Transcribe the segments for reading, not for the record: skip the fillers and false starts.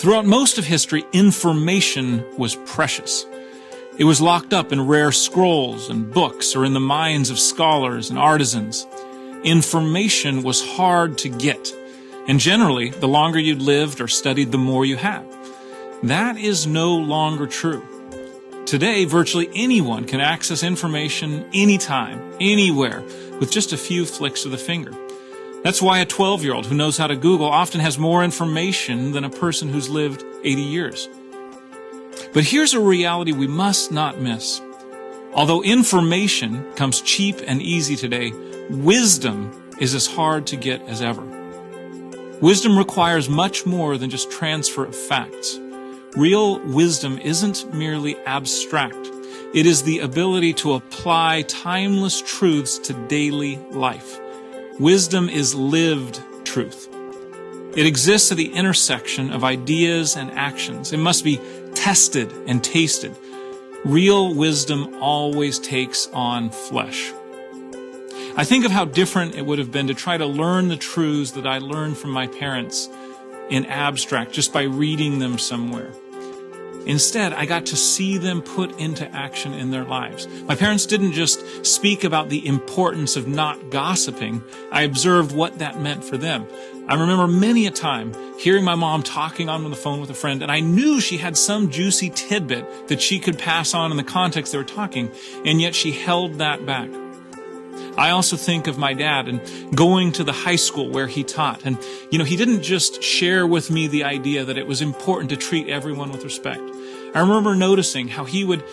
Throughout most of history, information was precious. It was locked up in rare scrolls and books or in the minds of scholars and artisans. Information was hard to get, and generally, the longer you lived or studied, the more you had. That is no longer true. Today, virtually anyone can access information anytime, anywhere, with just a few flicks of the finger. That's why a 12-year-old who knows how to Google often has more information than a person who's lived 80 years. But here's a reality we must not miss. Although information comes cheap and easy today, wisdom is as hard to get as ever. Wisdom requires much more than just transfer of facts. Real wisdom isn't merely abstract. It is the ability to apply timeless truths to daily life. Wisdom is lived truth. It exists at the intersection of ideas and actions. It must be tested and tasted. Real wisdom always takes on flesh. I think of how different it would have been to try to learn the truths that I learned from my parents in abstract just by reading them somewhere. Instead, I got to see them put into action in their lives. My parents didn't just speak about the importance of not gossiping. I observed what that meant for them. I remember many a time hearing my mom talking on the phone with a friend, and I knew she had some juicy tidbit that she could pass on in the context they were talking, and yet she held that back. I also think of my dad and going to the high school where he taught. And, he didn't just share with me the idea that it was important to treat everyone with respect. I remember noticing how he would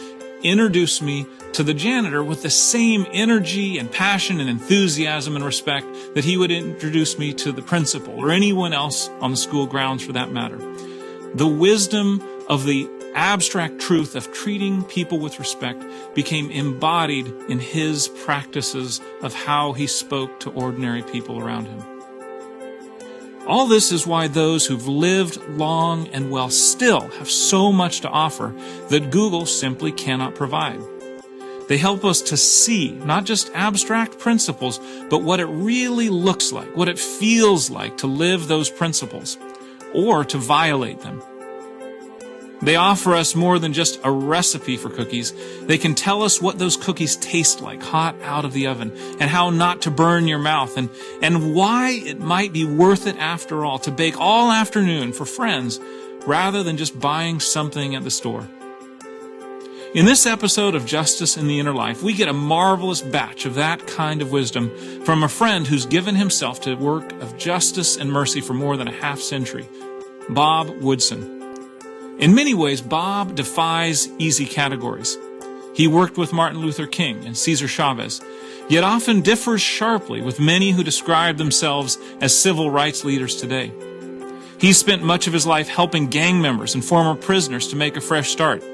introduce me to the janitor with the same energy and passion and enthusiasm and respect that he would introduce me to the principal or anyone else on the school grounds for that matter. The wisdom of the abstract truth of treating people with respect became embodied in his practices of how he spoke to ordinary people around him. All this is why those who've lived long and well still have so much to offer that Google simply cannot provide. They help us to see not just abstract principles, but what it really looks like, what it feels like to live those principles or to violate them. They offer us more than just a recipe for cookies. They can tell us what those cookies taste like, hot out of the oven, and how not to burn your mouth, and why it might be worth it after all to bake all afternoon for friends rather than just buying something at the store. In this episode of Justice in the Inner Life, we get a marvelous batch of that kind of wisdom from a friend who's given himself to work of justice and mercy for more than a half century, Bob Woodson. In many ways, Bob defies easy categories. He worked with Martin Luther King and Cesar Chavez, yet often differs sharply with many who describe themselves as civil rights leaders today. He spent much of his life helping gang members and former prisoners to make a fresh start.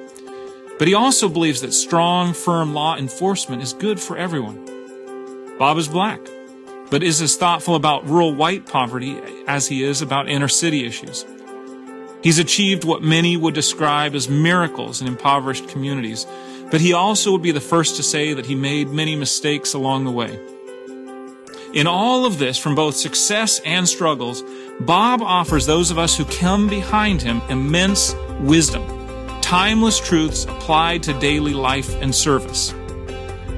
But he also believes that strong, firm law enforcement is good for everyone. Bob is black, but is as thoughtful about rural white poverty as he is about inner city issues. He's achieved what many would describe as miracles in impoverished communities, but he also would be the first to say that he made many mistakes along the way. In all of this, from both success and struggles, Bob offers those of us who come behind him immense wisdom, timeless truths applied to daily life and service.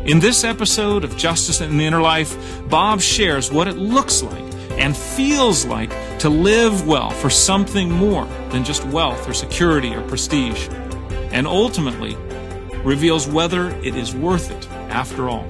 In this episode of Justice in the Inner Life, Bob shares what it looks like and feels like to live well for something more than just wealth or security or prestige, and ultimately reveals whether it is worth it after all.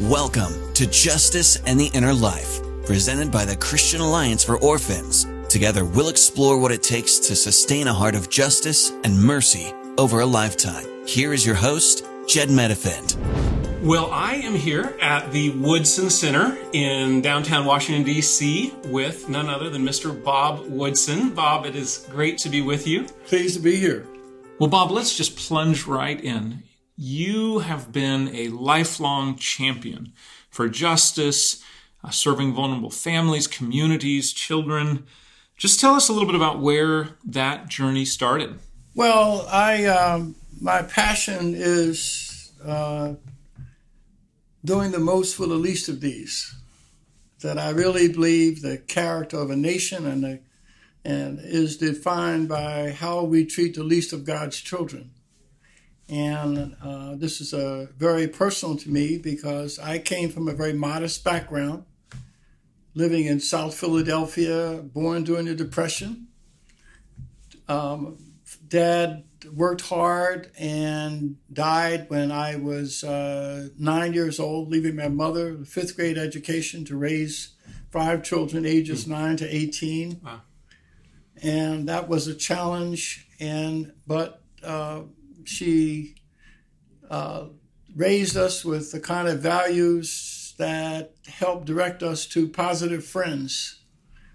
Welcome to Justice and the Inner Life, presented by the Christian Alliance for Orphans. Together, we'll explore what it takes to sustain a heart of justice and mercy over a lifetime. Here is your host, Jedd. Well, I am here at the Woodson Center in downtown Washington, D.C. with none other than Mr. Bob Woodson. Bob, it is great to be with you. Pleased to be here. Well, Bob, let's just plunge right in. You have been a lifelong champion for justice, serving vulnerable families, communities, children. Just tell us a little bit about where that journey started. Well, my passion is doing the most for the least of these. That I really believe the character of a nation and is defined by how we treat the least of God's children. And this is very personal to me because I came from a very modest background, living in South Philadelphia, born during the Depression. Dad worked hard and died when I was 9 years old, leaving my mother a fifth grade education to raise 5 children, ages 9 to 18. Wow. And that was a challenge. But she raised us with the kind of values that helped direct us to positive friends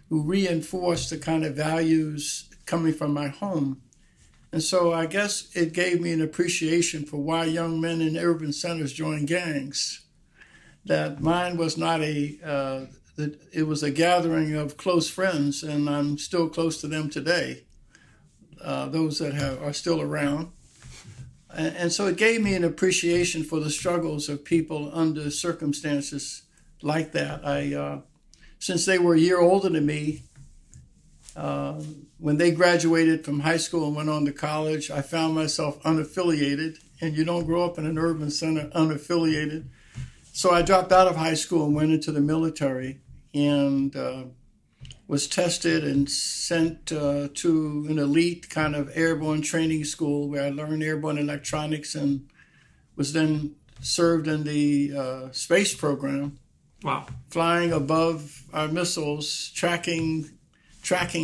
who reinforced the kind of values coming from my home. And so I guess it gave me an appreciation for why young men in urban centers join gangs. That mine was not it was a gathering of close friends, and I'm still close to them today, those that are still around. And so it gave me an appreciation for the struggles of people under circumstances like that. Since they were a year older than me, when they graduated from high school and went on to college, I found myself unaffiliated, and you don't grow up in an urban center unaffiliated. So I dropped out of high school and went into the military and was tested and sent to an elite kind of airborne training school where I learned airborne electronics and was then served in the space program. Wow. Flying above our missiles, tracking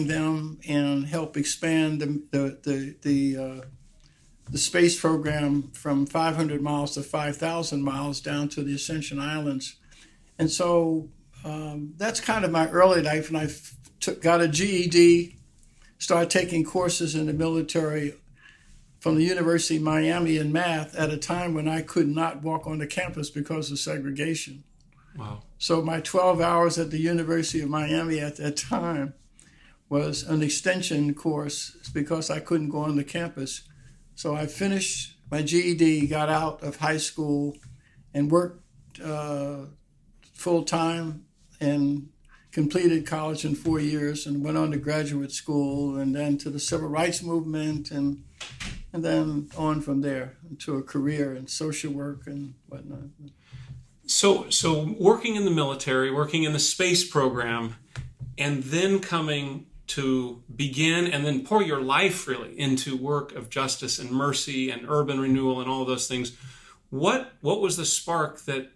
them, and help expand the space program from 500 miles to 5,000 miles down to the Ascension Islands. And so that's kind of my early life. And I got a GED, started taking courses in the military from the University of Miami in math at a time when I could not walk on the campus because of segregation. Wow. So my 12 hours at the University of Miami at that time was an extension course because I couldn't go on the campus. So I finished my GED, got out of high school, and worked full-time and completed college in 4 years and went on to graduate school and then to the civil rights movement and then on from there to a career in social work and whatnot. So working in the military, working in the space program, and then coming to begin and then pour your life really into work of justice and mercy and urban renewal and all of those things. What was the spark that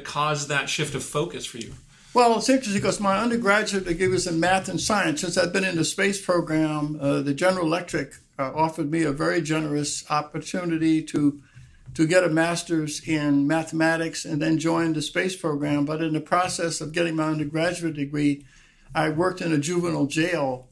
caused that shift of focus for you? Well, it's interesting because my undergraduate degree was in math and science. Since I've been in the space program, the General Electric offered me a very generous opportunity to get a master's in mathematics and then join the space program. But in the process of getting my undergraduate degree, I worked in a juvenile jail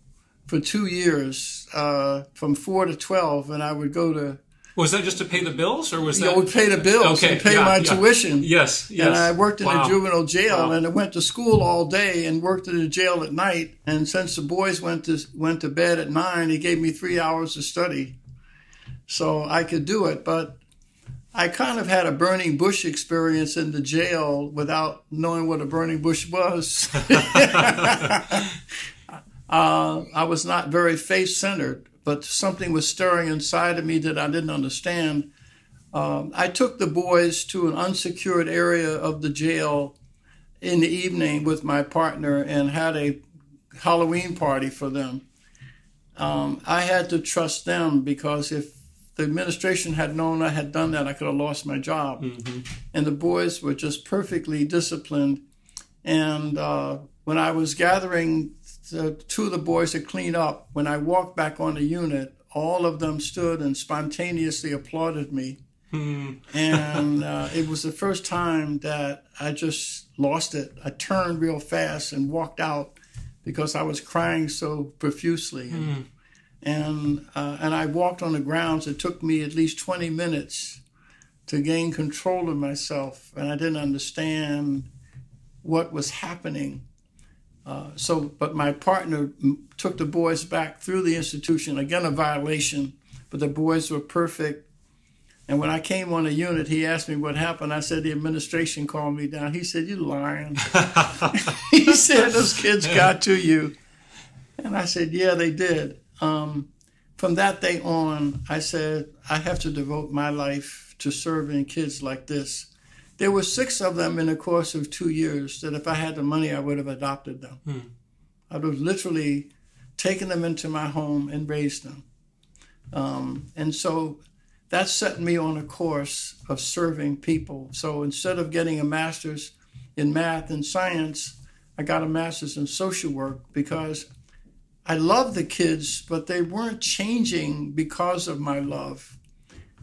for 2 years, from 4 to 12, and I would go to... Was that just to pay the bills, or was that... I would pay the bills and pay my tuition. Yes. And I worked in a juvenile jail, and I went to school all day and worked in the jail at night. And since the boys went to bed at 9, he gave me 3 hours to study. So I could do it, but I kind of had a burning bush experience in the jail without knowing what a burning bush was. I was not very faith-centered, but something was stirring inside of me that I didn't understand. I took the boys to an unsecured area of the jail in the evening with my partner and had a Halloween party for them. I had to trust them because if the administration had known I had done that, I could have lost my job. Mm-hmm. And the boys were just perfectly disciplined. And when I was gathering two of the boys to clean up, when I walked back on the unit, all of them stood and spontaneously applauded me. Mm. And it was the first time that I just lost it. I turned real fast and walked out because I was crying so profusely. Mm. And I walked on the grounds. It took me at least 20 minutes to gain control of myself, and I didn't understand what was happening. But my partner took the boys back through the institution, again a violation, but the boys were perfect. And when I came on a unit, he asked me what happened. I said, the administration called me down. He said, "You lying." He said, "Those kids got to you." And I said, "Yeah, they did." From that day on, I said, I have to devote my life to serving kids like this. There were 6 of them in the course of 2 years that if I had the money, I would have adopted them. I would have literally taken them into my home and raised them. And so that set me on a course of serving people. So instead of getting a master's in math and science, I got a master's in social work because I loved the kids, but they weren't changing because of my love.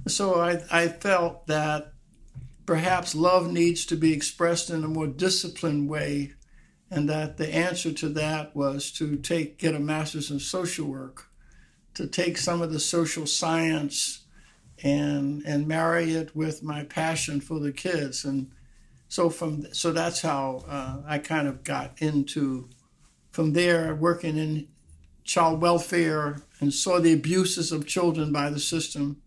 So I felt that perhaps love needs to be expressed in a more disciplined way, and that the answer to that was to get a master's in social work, to take some of the social science and marry it with my passion for the kids. And so that's how I kind of got into, from there, working in child welfare and saw the abuses of children by the system.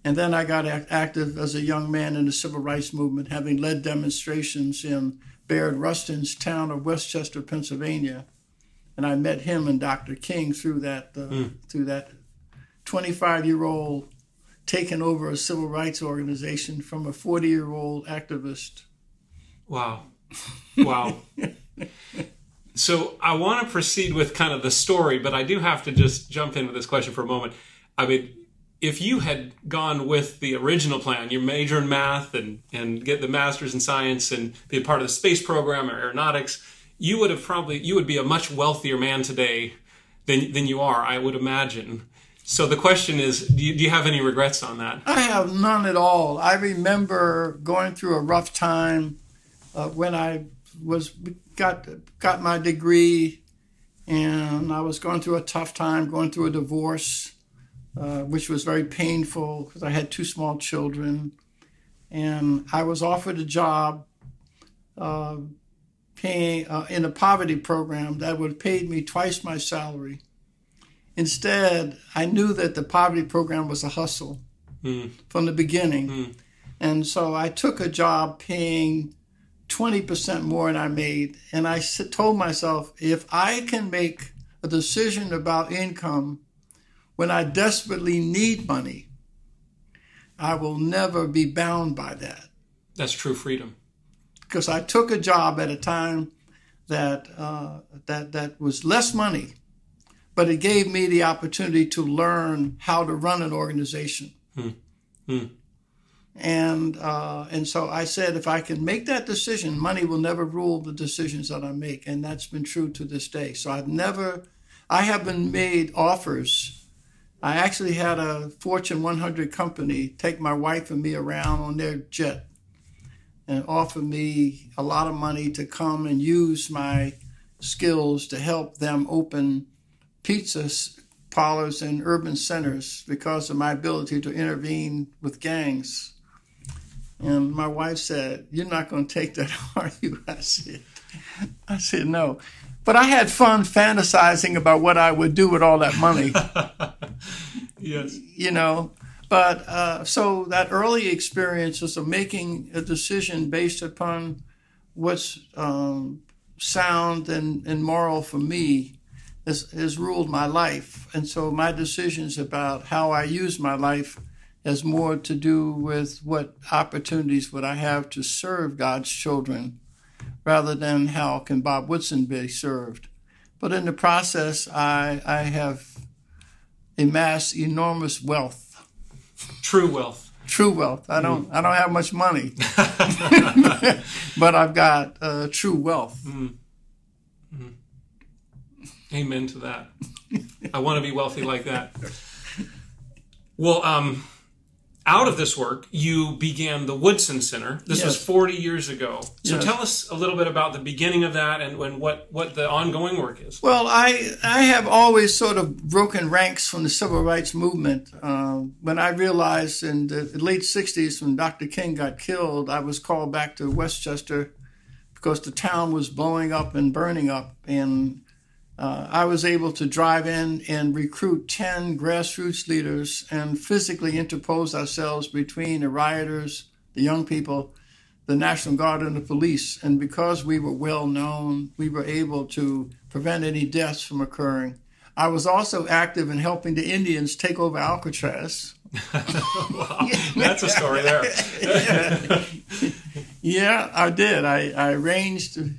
And then I got active as a young man in the civil rights movement, having led demonstrations in Bayard Rustin's town of Westchester, Pennsylvania. And I met him and Dr. King through that 25-year-old taking over a civil rights organization from a 40-year-old activist. Wow. Wow. So I want to proceed with kind of the story, but I do have to just jump into this question for a moment. I mean, if you had gone with the original plan, you major in math and get the master's in science and be a part of the space program or aeronautics, you would be a much wealthier man today than you are, I would imagine. So the question is, do you have any regrets on that? I have none at all. I remember going through a rough time when I got my degree, and I was going through a tough time, going through a divorce, which was very painful because I had 2 small children. And I was offered a job paying in a poverty program that would have paid me twice my salary. Instead, I knew that the poverty program was a hustle from the beginning. And so I took a job paying 20% more than I made. And I told myself, if I can make a decision about income when I desperately need money, I will never be bound by that. That's true freedom. Because I took a job at a time that was less money, but it gave me the opportunity to learn how to run an organization. And so I said, if I can make that decision, money will never rule the decisions that I make. And that's been true to this day. So I have been made offers. I actually had a Fortune 100 company take my wife and me around on their jet and offer me a lot of money to come and use my skills to help them open pizza parlors in urban centers because of my ability to intervene with gangs. And my wife said, "You're not going to take that, are you?" I said, "No." But I had fun fantasizing about what I would do with all that money. Yes. You know, but so that early experience was of making a decision based upon what's sound and moral for me has ruled my life. And so my decisions about how I use my life has more to do with what opportunities would I have to serve God's children rather than how can Bob Woodson be served. But in the process, I have amassed enormous wealth. True wealth. True wealth. I don't have much money, but I've got true wealth. Amen to that. I want to be wealthy like that. Well, out of this work, you began the Woodson Center. This was 40 years ago. So tell us a little bit about the beginning of that and what the ongoing work is. Well, I have always sort of broken ranks from the civil rights movement. When I realized in the late 60s when Dr. King got killed, I was called back to Westchester because the town was blowing up and burning up. And I was able to drive in and recruit 10 grassroots leaders and physically interpose ourselves between the rioters, the young people, the National Guard, and the police. And because we were well known, we were able to prevent any deaths from occurring. I was also active in helping the Indians take over Alcatraz. Wow, that's a story there. Yeah, I did. I arranged a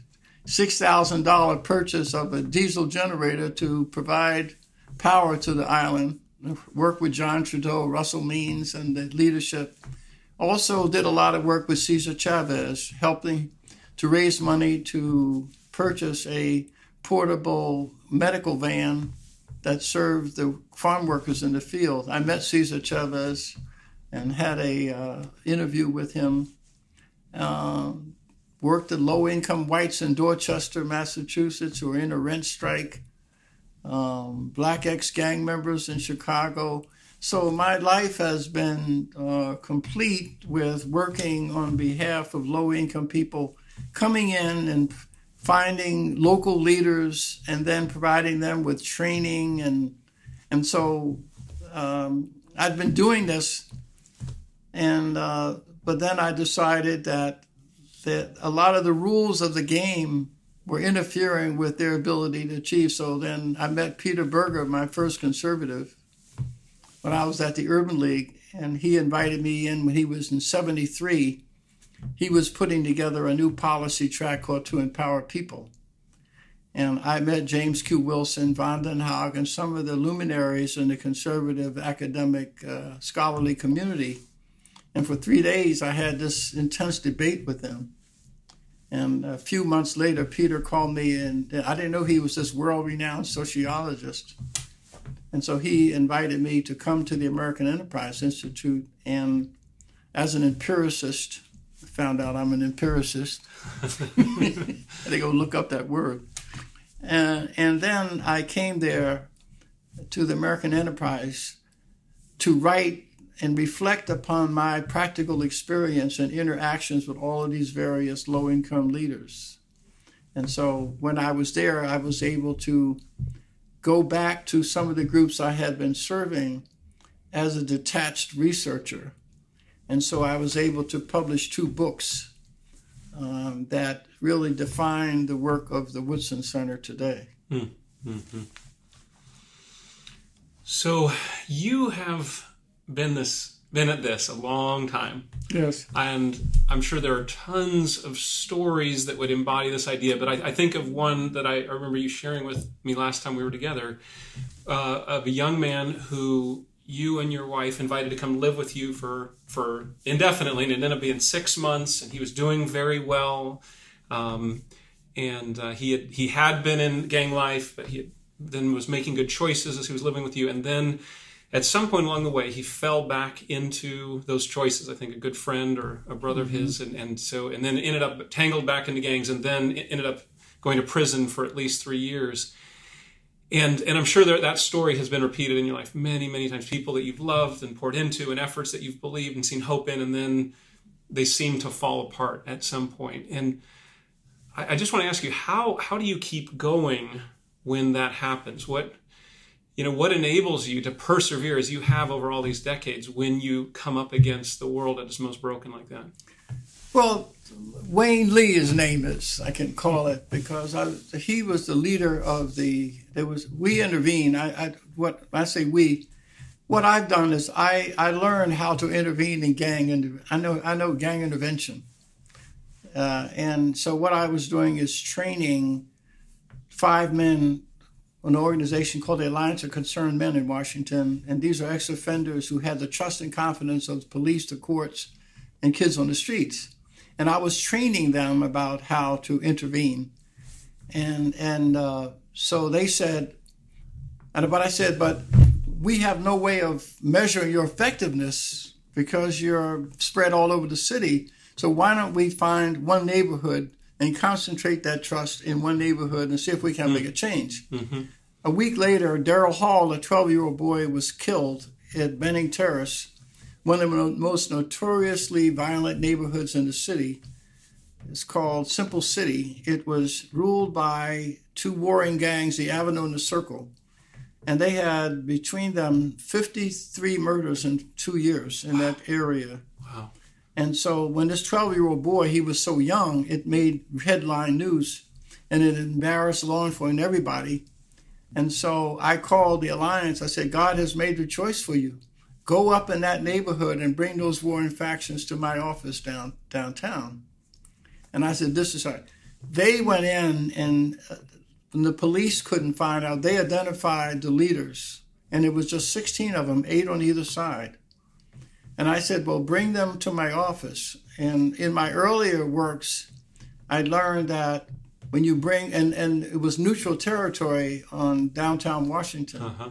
$6,000 purchase of a diesel generator to provide power to the island. Worked with John Trudeau, Russell Means, and the leadership. Also did a lot of work with Cesar Chavez, helping to raise money to purchase a portable medical van that served the farm workers in the field. I met Cesar Chavez and had a interview with him. Worked with low-income whites in Dorchester, Massachusetts, who were in a rent strike. Black ex-gang members in Chicago. So my life has been complete with working on behalf of low-income people, coming in and finding local leaders and then providing them with training. And so I've been doing this, and but then I decided that a lot of the rules of the game were interfering with their ability to achieve. So then I met Peter Berger, my first conservative, when I was at the Urban League, and he invited me in when he was in 73. He was putting together a new policy track called To Empower People. And I met James Q. Wilson, Von den Haag, and some of the luminaries in the conservative academic scholarly community. And for 3 days, I had this intense debate with them. And a few months later, Peter called me, and I didn't know he was this world-renowned sociologist. And so he invited me to come to the American Enterprise Institute. And as an empiricist, I found out I'm an empiricist. I had to go look up that word. And then I came there to the American Enterprise to write and reflect upon my practical experience and interactions with all of these various low-income leaders. And so when I was there, I was able to go back to some of the groups I had been serving as a detached researcher. And so I was able to publish 2 books that really define the work of the Woodson Center today. Mm-hmm. So you have been at this a long time. Yes. And I'm sure there are tons of stories that would embody this idea, but I think of one that I remember you sharing with me last time we were together, of a young man who you and your wife invited to come live with you for indefinitely, and it ended up being 6 months, and he was doing very well. He had been in gang life, but he then was making good choices as he was living with you. And then at some point along the way, he fell back into those choices. I think a good friend or a brother of his, and then ended up tangled back into gangs, and then ended up going to prison for at least 3 years. And I'm sure that story has been repeated in your life many, many times. People that you've loved and poured into, and efforts that you've believed and seen hope in, and then they seem to fall apart at some point. And I just want to ask you, how do you keep going when that happens? What enables you to persevere as you have over all these decades when you come up against the world at its most broken like that? Well, Wayne Lee, his name is, I can call it, because he was the leader of we intervened. What I've done is I learned how to intervene in I know gang intervention. And so what I was doing is training 5 men, an organization called the Alliance of Concerned Men in Washington. And these are ex-offenders who had the trust and confidence of the police, the courts, and kids on the streets. And I was training them about how to intervene. And so they said, but I said, but we have no way of measuring your effectiveness because you're spread all over the city. So why don't we find one neighborhood and concentrate that trust in one neighborhood and see if we can make a change. Mm-hmm. A week later, Darrell Hall, a 12-year-old boy, was killed at Benning Terrace, one of the most notoriously violent neighborhoods in the city. It's called Simple City. It was ruled by two warring gangs, the Avenue and the Circle. And they had between them 53 murders in 2 years in that area. Wow. And so when this 12-year-old boy, he was so young, it made headline news. And it embarrassed law enforcement and everybody. And so I called the Alliance. I said, God has made the choice for you. Go up in that neighborhood and bring those warring factions to my office downtown. And I said, this is hard. They went in, and the police couldn't find out. They identified the leaders, and it was just 16 of them, 8 on either side. And I said, well, bring them to my office. And in my earlier works, I learned that when you bring, and it was neutral territory on downtown Washington. Uh-huh.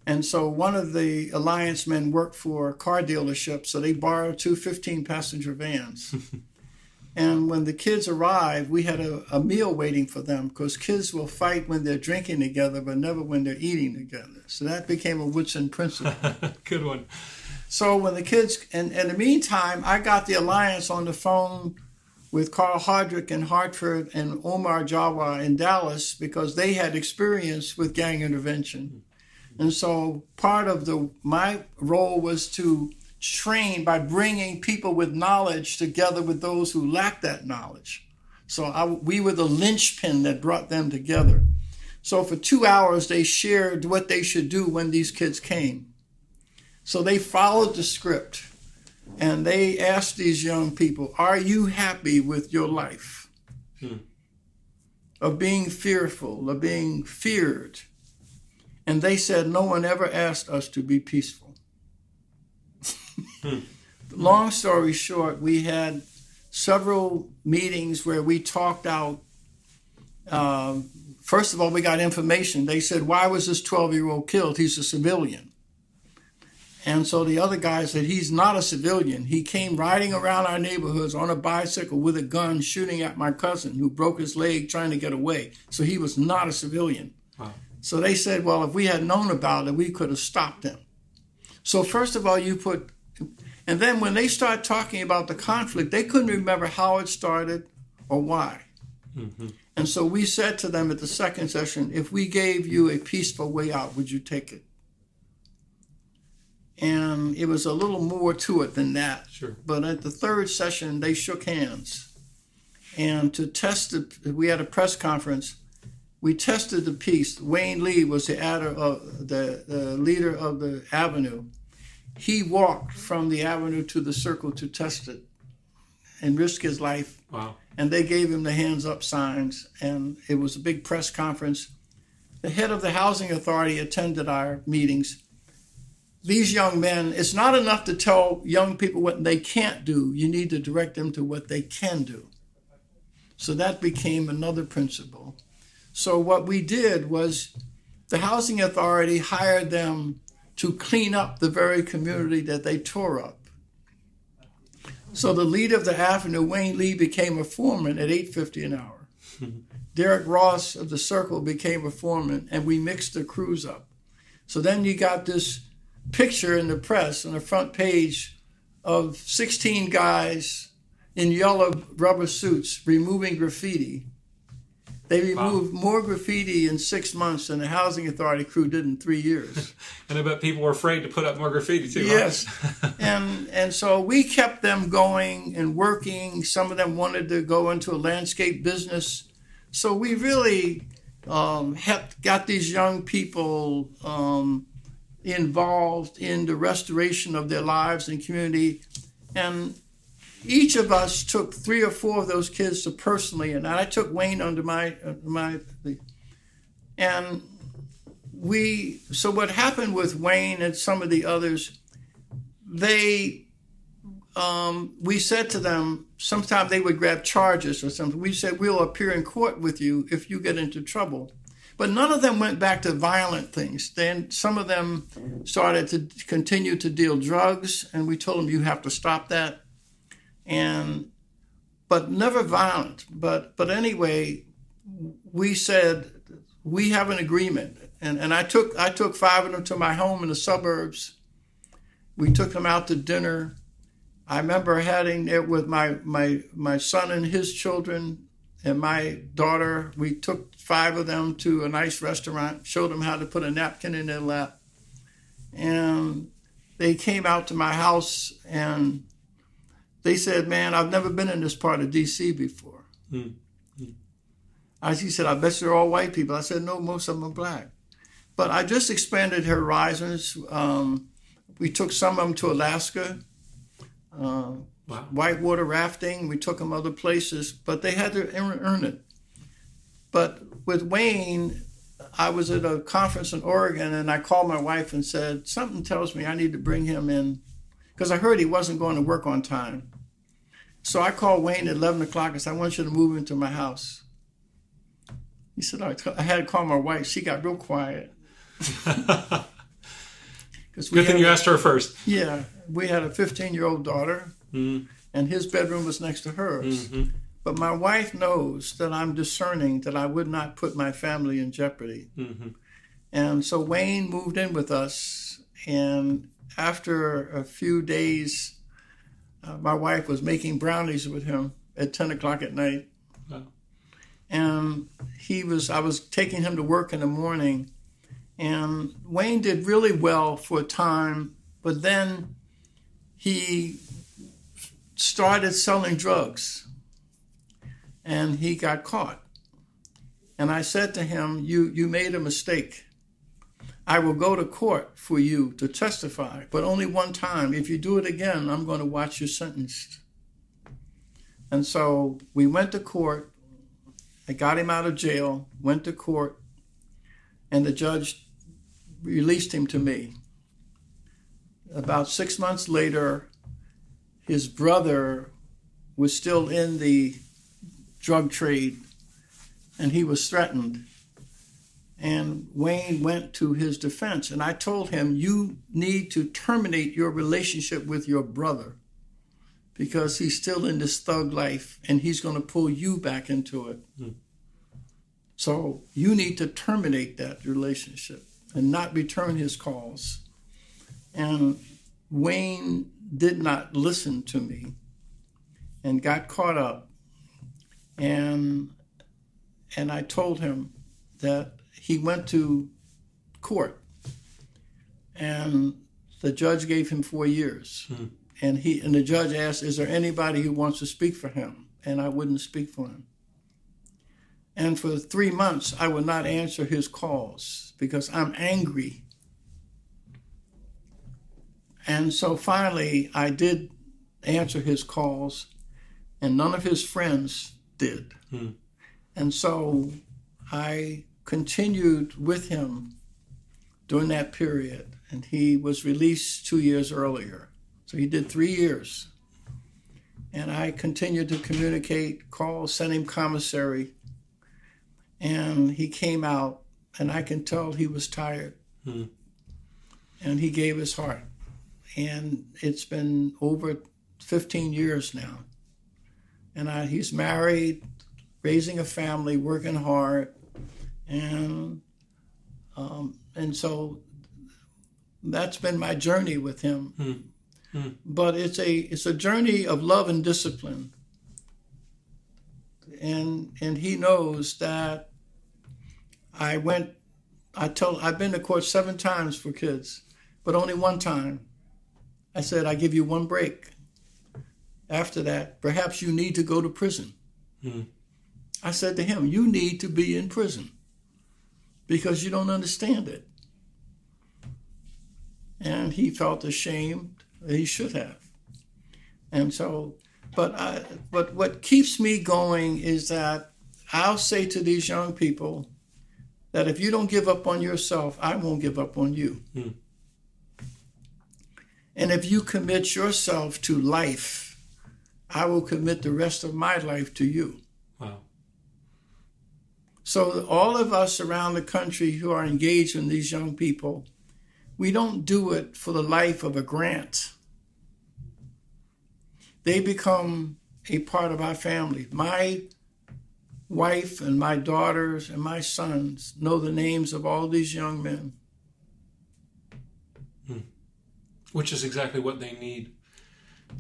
And so one of the Alliance men worked for a car dealership, so they borrowed 2 15-passenger vans. And when the kids arrived, we had a meal waiting for them, because kids will fight when they're drinking together, but never when they're eating together. So that became a Woodson principle. Good one. So when the kids, and in the meantime, I got the Alliance on the phone with Carl Hardrick in Hartford and Omar Jawa in Dallas, because they had experience with gang intervention. And so part of my role was to train by bringing people with knowledge together with those who lacked that knowledge. So we were the linchpin that brought them together. So for 2 hours, they shared what they should do when these kids came. So they followed the script, and they asked these young people, are you happy with your life? Of being fearful, of being feared? And they said, no one ever asked us to be peaceful. Long story short, we had several meetings where we talked out. First of all, we got information. They said, why was this 12-year-old killed? He's a civilian. And so the other guy said, he's not a civilian. He came riding around our neighborhoods on a bicycle with a gun shooting at my cousin who broke his leg trying to get away. So he was not a civilian. Wow. So they said, well, if we had known about it, we could have stopped him. So first of all, and then when they start talking about the conflict, they couldn't remember how it started or why. Mm-hmm. And so we said to them at the second session, if we gave you a peaceful way out, would you take it? And it was a little more to it than that. Sure. But at the third session, they shook hands. And to test it, we had a press conference. We tested the peace. Wayne Lee was the leader of the Avenue. He walked from the Avenue to the Circle to test it and risk his life. Wow. And they gave him the hands up signs, and it was a big press conference. The head of the Housing Authority attended our meetings. These young men, it's not enough to tell young people what they can't do. You need to direct them to what they can do. So that became another principle. So what we did was the Housing Authority hired them to clean up the very community that they tore up. So the leader of the Avenue, Wayne Lee, became a foreman at $8.50 an hour. Derek Ross of the Circle became a foreman, and we mixed the crews up. So then you got this picture in the press on the front page of 16 guys in yellow rubber suits removing graffiti. They removed more graffiti in 6 months than the Housing Authority crew did in 3 years. And I bet people were afraid to put up more graffiti too. Yes. Huh? and so we kept them going and working. Some of them wanted to go into a landscape business. So we really got these young people involved in the restoration of their lives and community. And each of us took 3 or 4 of those kids to personally, and I took Wayne under my and so what happened with Wayne and some of the others, we said to them, sometimes they would grab charges or something. We said, we'll appear in court with you if you get into trouble. But none of them went back to violent things. Then some of them started to continue to deal drugs, and we told them, you have to stop that. But never violent. But anyway, we said, we have an agreement. And I took 5 of them to my home in the suburbs. We took them out to dinner, I remember heading there with my son and his children and my daughter. We took 5 of them to a nice restaurant, showed them how to put a napkin in their lap. And they came out to my house and they said, "Man, I've never been in this part of D.C. before." He said, "I bet you're all white people." I said, "No, most of them are black." But I just expanded horizons. We took some of them to Alaska, Wow. whitewater rafting. We took them other places, but they had to earn it. But with Wayne, I was at a conference in Oregon, and I called my wife and said, "Something tells me I need to bring him in," because I heard he wasn't going to work on time. So I called Wayne at 11 o'clock and said, "I want you to move into my house." He said, I had to call my wife. She got real quiet. Good thing you asked her first. Yeah, we had a 15-year-old daughter, and his bedroom was next to hers. But my wife knows that I'm discerning, that I would not put my family in jeopardy. And so Wayne moved in with us, and after a few days, my wife was making brownies with him at 10 o'clock at night. Wow. And I was taking him to work in the morning, and Wayne did really well for a time, but then he started selling drugs, and he got caught. And I said to him, you made a mistake. I will go to court for you to testify, but only one time. If you do it again, I'm going to watch you sentenced. And so we went to court. I got him out of jail, went to court, and the judge released him to me. About 6 months later, his brother was still in the drug trade, and he was threatened. And Wayne went to his defense, and I told him, "You need to terminate your relationship with your brother because he's still in this thug life, and he's going to pull you back into it. So you need to terminate that relationship and not return his calls." And Wayne did not listen to me and got caught up. And I told him that he went to court, and the judge gave him 4 years. And the judge asked, "Is there anybody who wants to speak for him?" And I wouldn't speak for him. And for 3 months, I would not answer his calls because I'm angry. And so finally, I did answer his calls, and none of his friends did. And so I continued with him during that period, and he was released 2 years earlier. So he did 3 years. And I continued to communicate, call, send him commissary. And he came out, and I can tell he was tired. And he gave his heart. And it's been over 15 years now. And he's married, raising a family, working hard. And so that's been my journey with him. But it's a journey of love and discipline. And he knows that I've been to court 7 times for kids, but only one time I said, "I give you one break. After that, perhaps you need to go to prison." I said to him, "You need to be in prison because you don't understand it." And he felt ashamed. He should have. And so, but what keeps me going is that I'll say to these young people that if you don't give up on yourself, I won't give up on you. And if you commit yourself to life, I will commit the rest of my life to you. Wow. So all of us around the country who are engaged in these young people, we don't do it for the life of a grant. They become a part of our family. My wife and my daughters and my sons know the names of all these young men. Which is exactly what they need.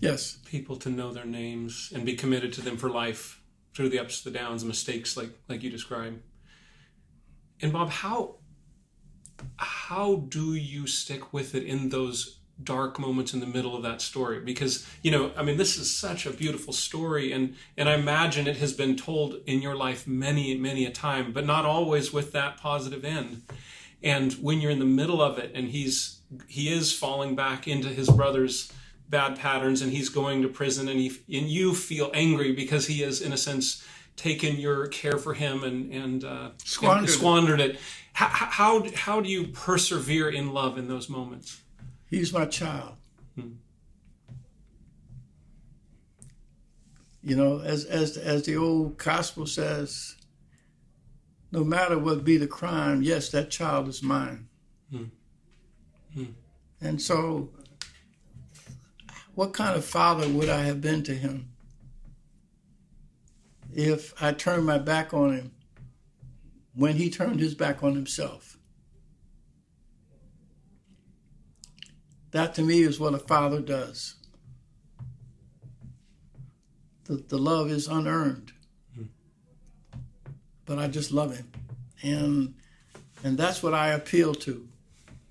Yes. people to know their names and be committed to them for life through the ups, the downs, the mistakes like you described. And Bob, how do you stick with it in those dark moments in the middle of that story? Because, this is such a beautiful story, and I imagine it has been told in your life many, many a time, but not always with that positive end. And when you're in the middle of it and he is falling back into his brother's bad patterns, and he's going to prison, and you feel angry because he has, in a sense, taken your care for him and squandered it. How do you persevere in love in those moments? He's my child. As the old gospel says, no matter what be the crime, yes, that child is mine. And so, what kind of father would I have been to him if I turned my back on him when he turned his back on himself? That to me is what a father does. The love is unearned, but I just love him. And that's what I appeal to.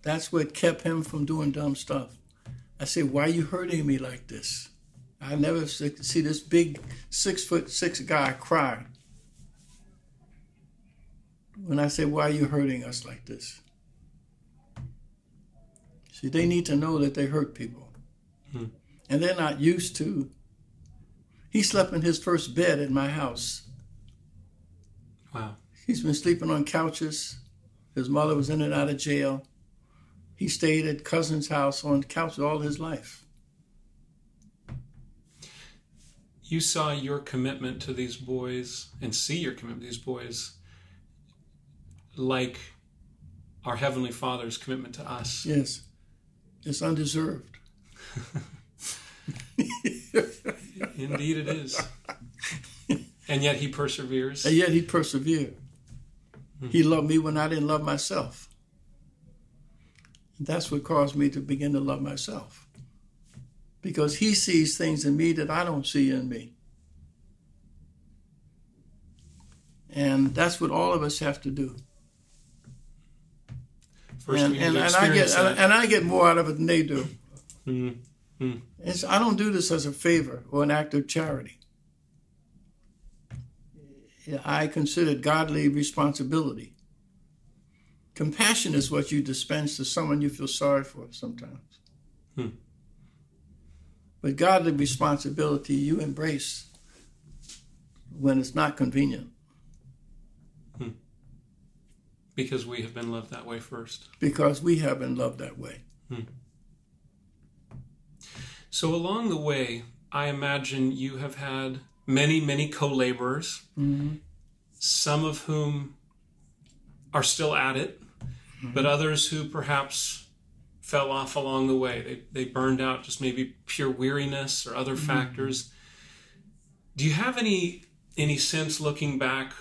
That's what kept him from doing dumb stuff. I said, why are you hurting me like this? I never see this big 6'6" guy cry. When I say, why are you hurting us like this? See, they need to know that they hurt people. And they're not used to. He slept in his first bed at my house. Wow. He's been sleeping on couches. His mother was in and out of jail. He stayed at cousin's house on couches all his life. You saw your commitment to these boys and see your commitment to these boys like our Heavenly Father's commitment to us. Yes. It's undeserved. Indeed it is. And yet he perseveres. And yet he persevered. He loved me when I didn't love myself. That's what caused me to begin to love myself. Because he sees things in me that I don't see in me. And that's what all of us have to do. And I get more out of it than they do. I don't do this as a favor or an act of charity. I consider it godly responsibility. Compassion is what you dispense to someone you feel sorry for sometimes. But godly responsibility you embrace when it's not convenient. Because we have been loved that way first. Because we have been loved that way. So along the way, I imagine you have had many, many co-laborers, some of whom are still at it, but others who perhaps fell off along the way. They burned out, just maybe pure weariness or other factors. Do you have any sense, looking back,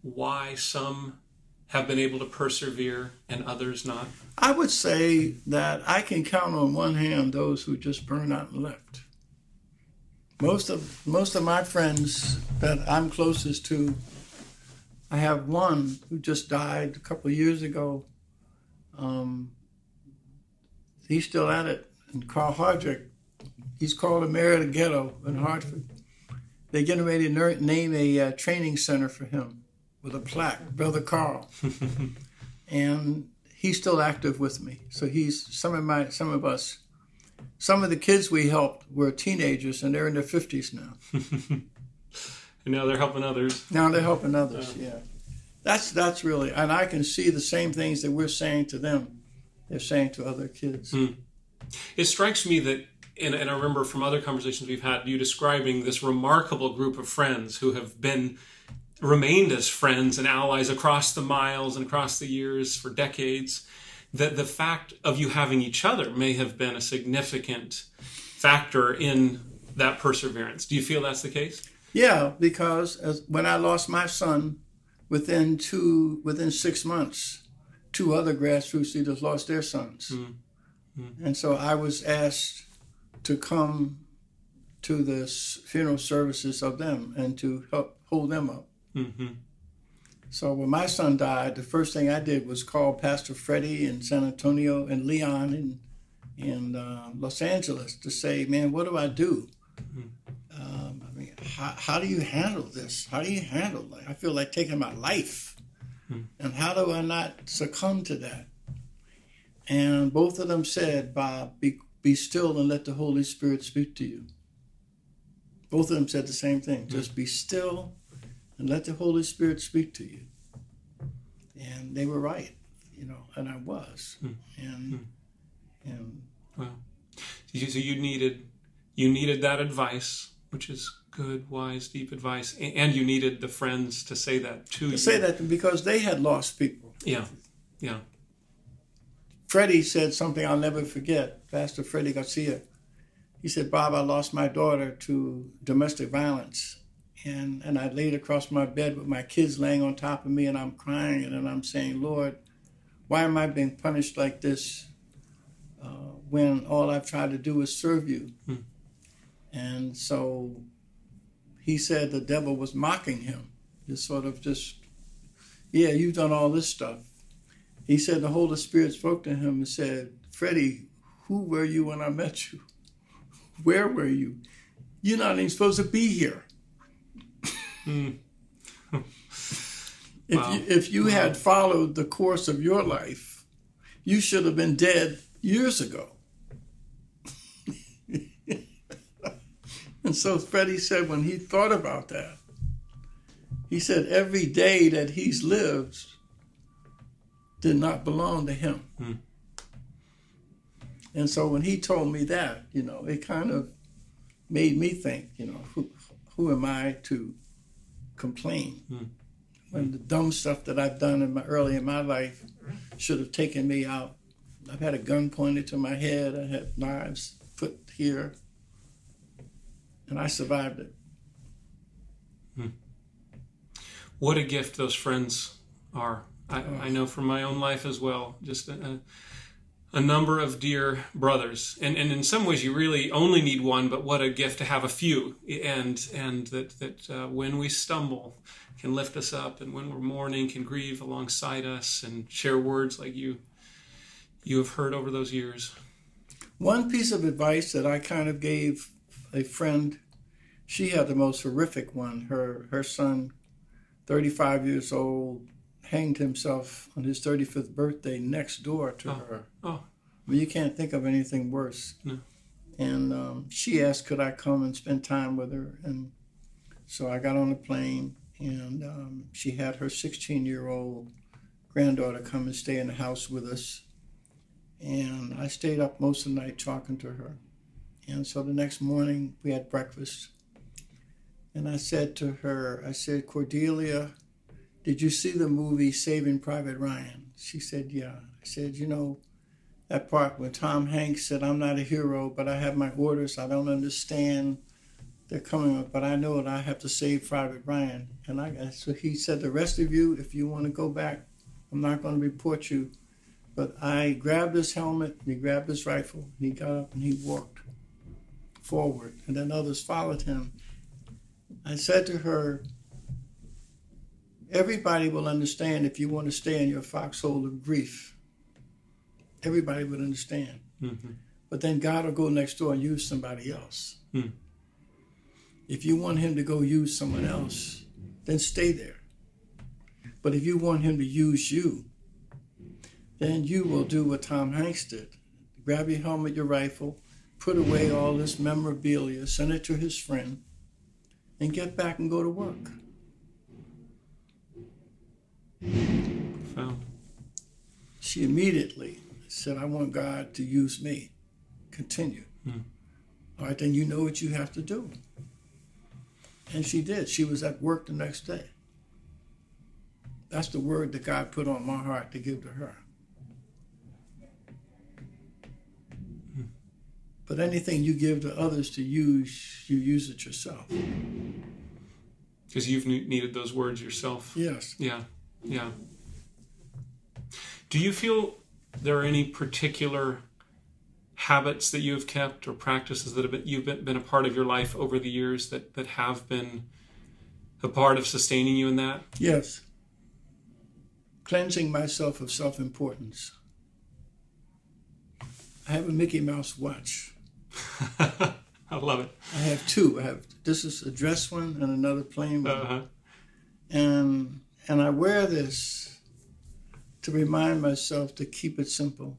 why some have been able to persevere and others not? I would say that I can count on one hand those who just burned out and left. Most of my friends that I'm closest to, I have one who just died a couple of years ago. He's still at it. And Carl Hardrick, he's called the mayor of the ghetto in Hartford. They're getting ready to name a training center for him with a plaque, Brother Carl. And he's still active with me. So some of the kids we helped were teenagers, and they're in their 50s now. And now they're helping others. Now they're helping others, yeah. That's really, and I can see the same things that we're saying to them, they're saying to other kids. It strikes me that, and I remember from other conversations we've had, you describing this remarkable group of friends who have remained as friends and allies across the miles and across the years for decades, that the fact of you having each other may have been a significant factor in that perseverance. Do you feel that's the case? Yeah, because when I lost my son, within 6 months, 2 other grassroots leaders lost their sons. And so I was asked to come to the funeral services of them and to help hold them up. Mm-hmm. So when my son died, the first thing I did was call Pastor Freddie in San Antonio and Leon in Los Angeles to say, man, what do I do? I mean, how do you handle this? How do you handle it? I feel like taking my life. And how do I not succumb to that? And both of them said, Bob, be still and let the Holy Spirit speak to you. Both of them said the same thing. Just be still and let the Holy Spirit speak to you. And they were right, and I was. And wow. So you needed that advice, which is good, wise, deep advice, and you needed the friends to say that to you. To say that because they had lost people. Yeah. Freddie said something I'll never forget, Pastor Freddie Garcia. He said, Bob, I lost my daughter to domestic violence. And I laid across my bed with my kids laying on top of me, and I'm crying, and I'm saying, Lord, why am I being punished like this when all I've tried to do is serve you? And so he said the devil was mocking him, yeah, you've done all this stuff. He said the Holy Spirit spoke to him and said, Freddie, who were you when I met you? Where were you? You're not even supposed to be here. If you had followed the course of your life, you should have been dead years ago. And so Freddie said when he thought about that, he said every day that he's lived did not belong to him. And so when he told me that, it kind of made me think, who am I to complain when the dumb stuff that I've done early in my life should have taken me out. I've had a gun pointed to my head. I had knives put here, and I survived it. What a gift those friends are. I know from my own life as well, just a number of dear brothers. And in some ways you really only need one, but what a gift to have a few. And that when we stumble can lift us up, and when we're mourning can grieve alongside us and share words like you have heard over those years. One piece of advice that I kind of gave a friend, she had the most horrific one. Her son, 35 years old, hanged himself on his 35th birthday next door to her. Oh. Well, you can't think of anything worse. No. And she asked, could I come and spend time with her? And so I got on the plane, and she had her 16-year-old granddaughter come and stay in the house with us. And I stayed up most of the night talking to her. And so the next morning we had breakfast. And I said to her, Cordelia, did you see the movie Saving Private Ryan? She said, yeah. I said, that part when Tom Hanks said, I'm not a hero, but I have my orders. I don't understand. They're coming up, but I know that I have to save Private Ryan. And so he said, the rest of you, if you want to go back, I'm not going to report you. But I grabbed his helmet, and he grabbed his rifle, and he got up and he walked forward. And then others followed him. I said to her, everybody will understand if you want to stay in your foxhole of grief. Everybody would understand. Mm-hmm. But then God will go next door and use somebody else. Mm. If you want him to go use someone else, then stay there. But if you want him to use you, then you will do what Tom Hanks did. Grab your helmet, your rifle, put away all this memorabilia, send it to his friend, and get back and go to work. Profound. She immediately said, I want God to use me. Continue. All right, then you know what you have to do. And she did. She was at work the next day. That's the word that God put on my heart to give to her. But anything you give to others to use, you use it yourself. Because you've needed those words yourself. Yes. Yeah. Yeah. Do you feel there are any particular habits that you have kept or practices that you've been a part of your life over the years that have been a part of sustaining you in that? Yes. Cleansing myself of self-importance. I have a Mickey Mouse watch. I love it. I have two. This is a dress one and another plain one. Uh-huh. And I wear this to remind myself to keep it simple.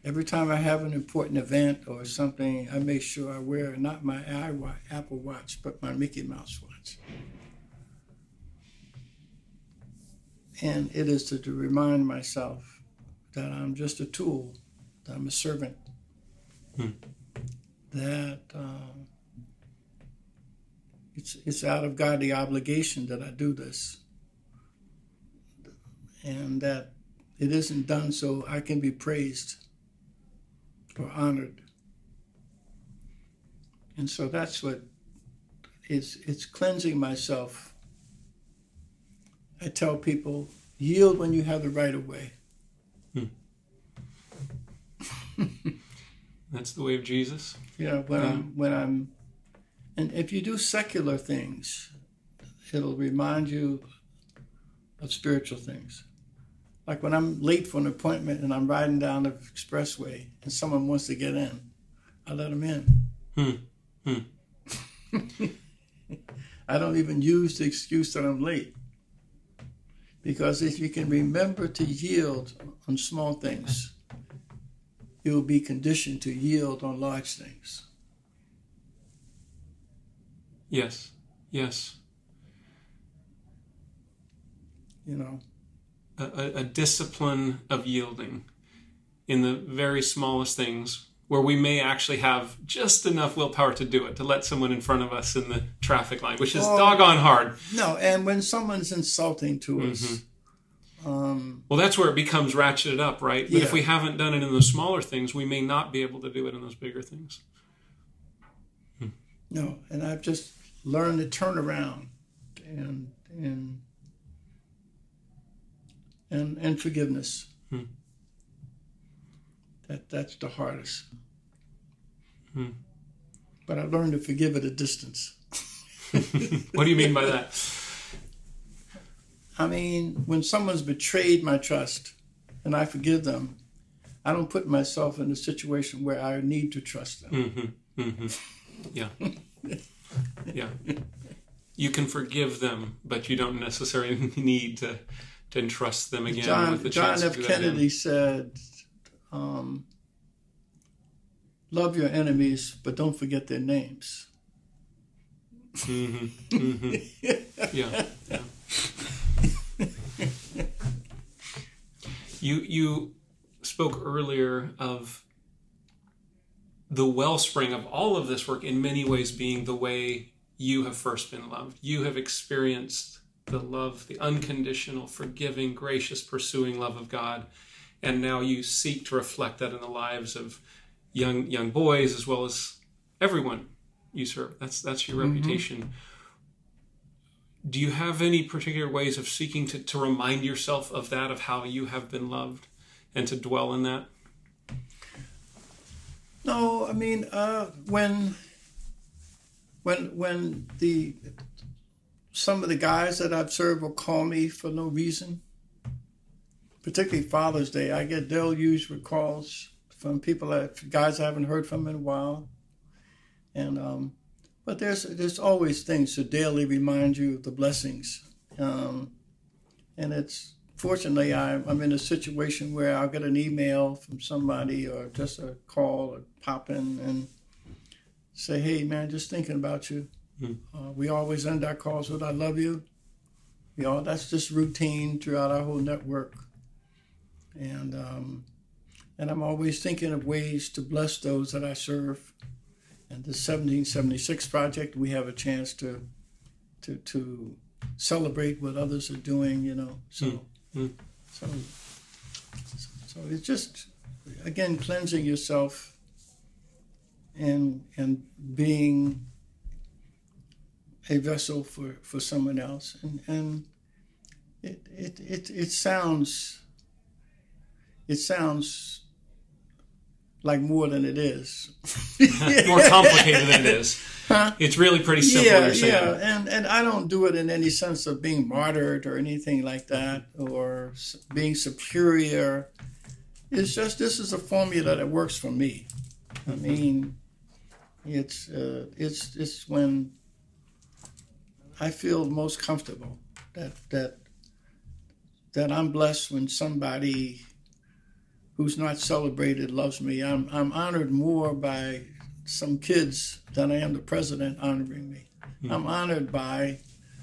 Every time I have an important event or something, I make sure I wear not my Apple Watch, but my Mickey Mouse watch. And it is to remind myself that I'm just a tool, that I'm a servant, that it's out of godly obligation that I do this, and that it isn't done so I can be praised or honored. And so that's what it's cleansing myself. I tell people, yield when you have the right of way. That's the way of Jesus. Yeah, when I'm, and if you do secular things, it'll remind you of spiritual things. Like when I'm late for an appointment and I'm riding down the expressway and someone wants to get in, I let them in. I don't even use the excuse that I'm late. Because if you can remember to yield on small things, you'll be conditioned to yield on large things. Yes, yes. You know? A discipline of yielding in the very smallest things where we may actually have just enough willpower to do it, to let someone in front of us in the traffic line, which is doggone hard. No, and when someone's insulting to us... well, that's where it becomes ratcheted up, right? But if we haven't done it in those smaller things, we may not be able to do it in those bigger things. No, and I've just learned to turn around and forgiveness. That's the hardest. But I learned to forgive at a distance. What do you mean by that? I mean, when someone's betrayed my trust and I forgive them, I don't put myself in a situation where I need to trust them. Yeah. Yeah. You can forgive them, but you don't necessarily need to entrust them again with the chance John to do F. that Kennedy said, love your enemies, but don't forget their names. Yeah. You spoke earlier of the wellspring of all of this work in many ways being the way you have first been loved. You have experienced the love, the unconditional, forgiving, gracious, pursuing love of God, and now you seek to reflect that in the lives of young boys as well as everyone you serve. That's your reputation. Do you have any particular ways of seeking to remind yourself of that, of how you have been loved, and to dwell in that? No, I mean, when some of the guys that I've served will call me for no reason, particularly Father's Day, I get deluge calls from guys I haven't heard from in a while, and but there's always things to daily remind you of the blessings, and it's fortunately I'm in a situation where I'll get an email from somebody or just a call or pop in and say, hey man, just thinking about you. We always end our calls with I love you. You know, that's just routine throughout our whole network, and I'm always thinking of ways to bless those that I serve. And the 1776 project, we have a chance to celebrate what others are doing, you know. So it's just, again, cleansing yourself and being a vessel for someone else. And it sounds it sounds like more than it is. More complicated than it is. Huh? It's really pretty simple. Yeah, You're saying. yeah, and I don't do it in any sense of being martyred or anything like that, or being superior. It's just, this is a formula that works for me. I mean, it's when I feel most comfortable that I'm blessed when somebody who's not celebrated loves me. I'm honored more by some kids than I am the president honoring me. Mm-hmm. I'm honored by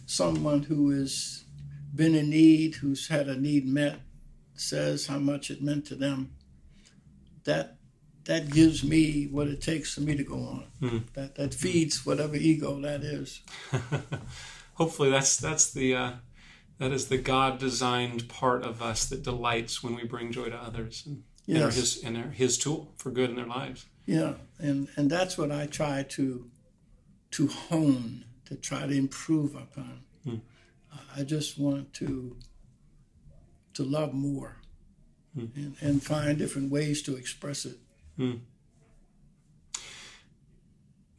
someone who has been in need, who's had a need met, says how much it meant to them. That gives me what it takes for me to go on. Mm-hmm. That feeds whatever ego that is. Hopefully that is the God-designed part of us that delights when we bring joy to others and are his tool for good in their lives. Yeah, and that's what I try to hone, to try to improve upon. I just want to love more and find different ways to express it.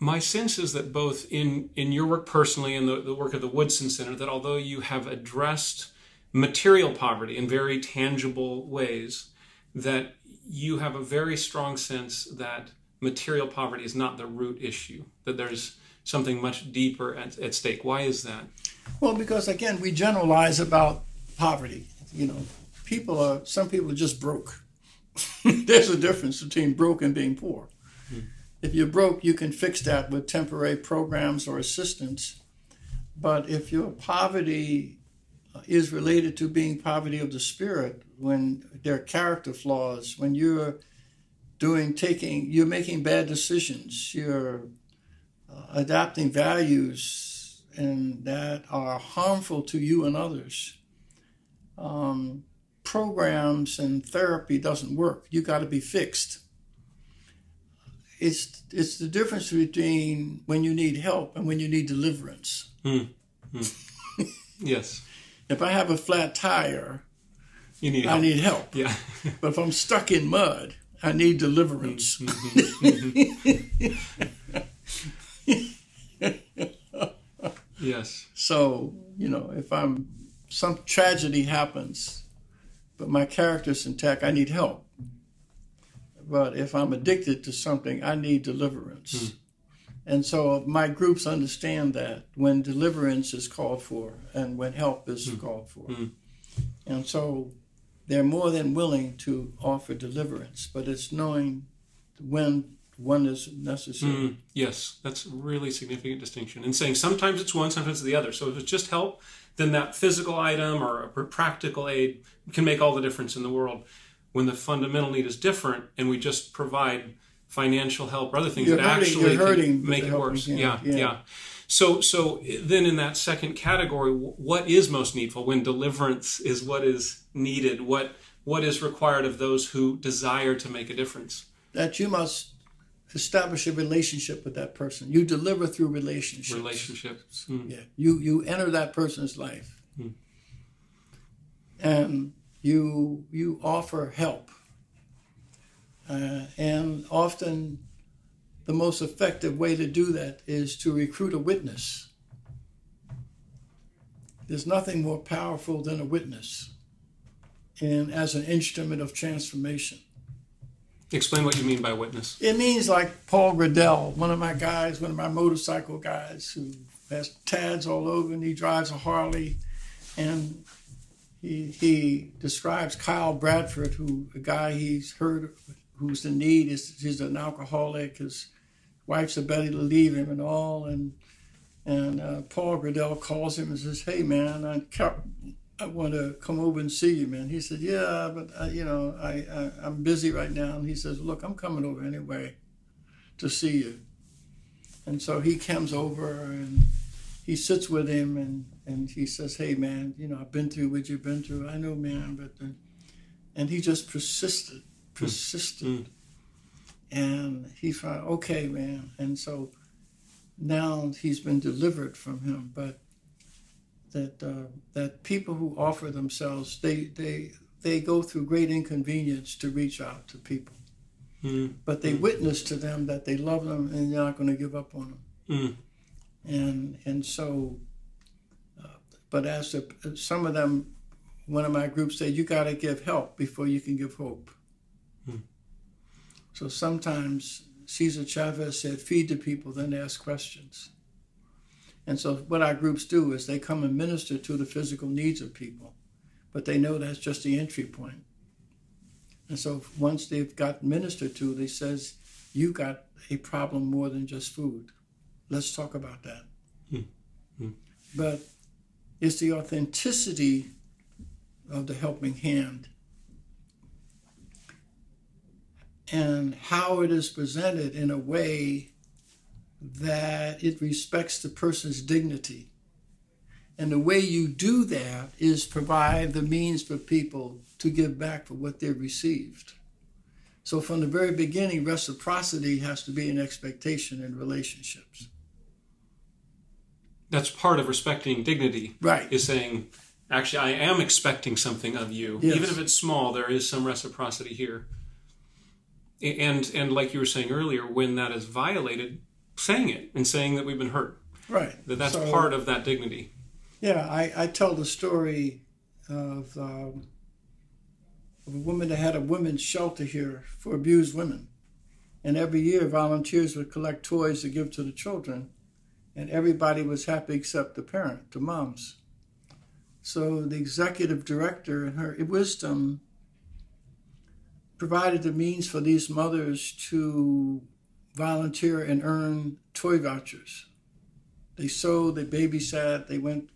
My sense is that both in your work personally and the work of the Woodson Center, that although you have addressed material poverty in very tangible ways, that you have a very strong sense that material poverty is not the root issue, that there's something much deeper at stake. Why is that? Well, because again, we generalize about poverty. Some people are just broke. There's a difference between broke and being poor. If you're broke, you can fix that with temporary programs or assistance. But if your poverty is related to being poverty of the spirit, when there are character flaws, when you're making bad decisions, you're adopting values and that are harmful to you and others, programs and therapy doesn't work. You got to be fixed. It's the difference between when you need help and when you need deliverance. Yes. If I have a flat tire, I need help. Yeah. But if I'm stuck in mud, I need deliverance. Yes. So, if some tragedy happens, but my character's intact, I need help. But if I'm addicted to something, I need deliverance. And so my groups understand that when deliverance is called for and when help is called for. And so they're more than willing to offer deliverance, but it's knowing when one is necessary. Yes, that's a really significant distinction. And saying sometimes it's one, sometimes it's the other. So if it's just help, then that physical item or a practical aid can make all the difference in the world. When the fundamental need is different and we just provide financial help or other things that actually can make it worse. Yeah. So then in that second category, what is most needful when deliverance is what is needed? What is required of those who desire to make a difference? That you must establish a relationship with that person. You deliver through relationships. Yeah. You enter that person's life. And you offer help. And often the most effective way to do that is to recruit a witness. There's nothing more powerful than a witness and as an instrument of transformation. Explain what you mean by witness. It means like Paul Gradell, one of my motorcycle guys who has tads all over and he drives a Harley, and he describes Kyle Bradford, a guy he's heard who's in need, he's an alcoholic, his wife's about to leave him and all, and Paul Gradell calls him and says, "Hey man, I want to come over and see you, man." He said, "Yeah, but I'm busy right now." And he says, "Look, I'm coming over anyway to see you." And so he comes over and he sits with him and he says, "Hey man, I've been through what you've been through. I know, man, but," and he just persisted. And he found, "Okay, man." And so now he's been delivered from him, but that people who offer themselves, they they go through great inconvenience to reach out to people. But they witness to them that they love them and they're not going to give up on them. And so, but as some of them, one of my groups said, you got to give help before you can give hope. So sometimes Cesar Chavez said, feed the people, then ask questions. And so what our groups do is they come and minister to the physical needs of people, but they know that's just the entry point. And so once they've got ministered to, they says, you got a problem more than just food. Let's talk about that. But it's the authenticity of the helping hand and how it is presented in a way that it respects the person's dignity. And the way you do that is provide the means for people to give back for what they've received. So from the very beginning, reciprocity has to be an expectation in relationships. That's part of respecting dignity. Right. Is saying, actually, I am expecting something of you. Yes. Even if it's small, there is some reciprocity here. And like you were saying earlier, when that is violated, saying it and saying that we've been hurt. Right. That's part of that dignity. Yeah, I tell the story of a woman that had a women's shelter here for abused women. And every year volunteers would collect toys to give to the children. And everybody was happy except the parent, the moms. So the executive director, in her wisdom, provided the means for these mothers to volunteer and earn toy vouchers. They sewed, they babysat, they went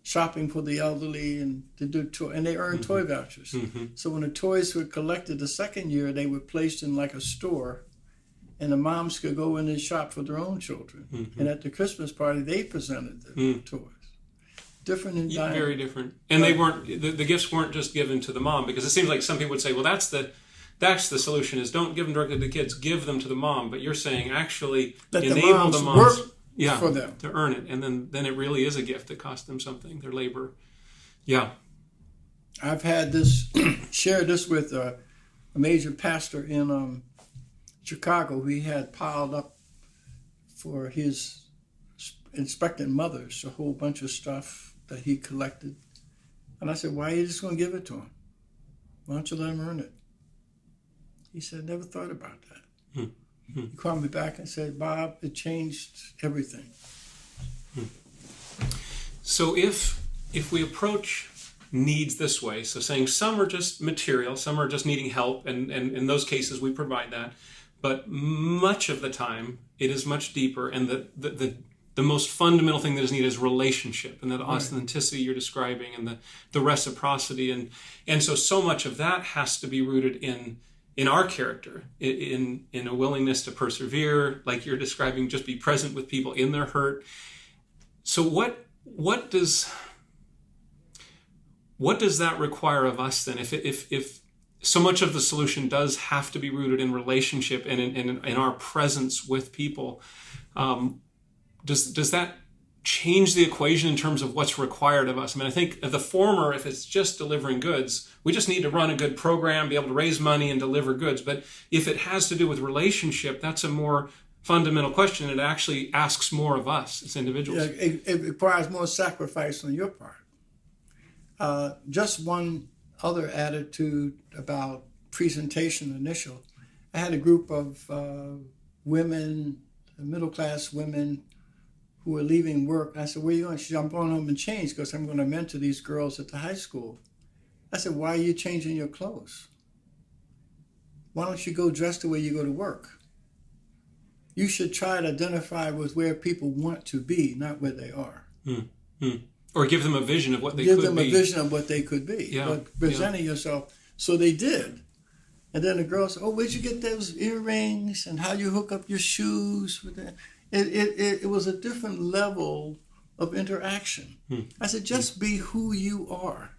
shopping for the elderly, and they earned toy vouchers. So when the toys were collected the second year, they were placed in like a store, and the moms could go in and shop for their own children. And at the Christmas party, they presented the toys. Different in dynamic. Very different. And they weren't, the gifts weren't just given to the mom, because it seems like some people would say, well, that's the solution, is don't give them directly to the kids, give them to the mom. But you're saying actually let enable the moms work for them to earn it. And then it really is a gift that cost them something, their labor. Yeah. I've had this, shared this with a major pastor in Chicago. He had piled up for his inspecting mothers a whole bunch of stuff that he collected. And I said, why are you just going to give it to him? Why don't you let him earn it? He said, never thought about that. He called me back and said, Bob, it changed everything. So if we approach needs this way, so saying some are just material, some are just needing help, and in those cases we provide that, but much of the time it is much deeper, and the most fundamental thing that is needed is relationship, and that authenticity you're describing, and the reciprocity, and so much of that has to be rooted in our character, in a willingness to persevere, like you're describing, just be present with people in their hurt. So what does that require of us then? If so much of the solution does have to be rooted in relationship and in our presence with people, does that change the equation in terms of what's required of us? I mean, I think the former, if it's just delivering goods, we just need to run a good program, be able to raise money and deliver goods. But if it has to do with relationship, that's a more fundamental question. It actually asks more of us as individuals. Yeah, it requires more sacrifice on your part. Just one other attitude about presentation initial. I had a group of women, middle-class women, who were leaving work. I said, where are you going? She said, I'm going home and change because I'm going to mentor these girls at the high school. I said, why are you changing your clothes? Why don't you go dressed the way you go to work? You should try to identify with where people want to be, not where they are. Or give them a vision of what they could be. Give them a vision of what they could be. Yeah. But presenting yourself. So they did. And then the girl said, oh, where'd you get those earrings? And how you hook up your shoes with that? It was a different level of interaction. I said, just be who you are.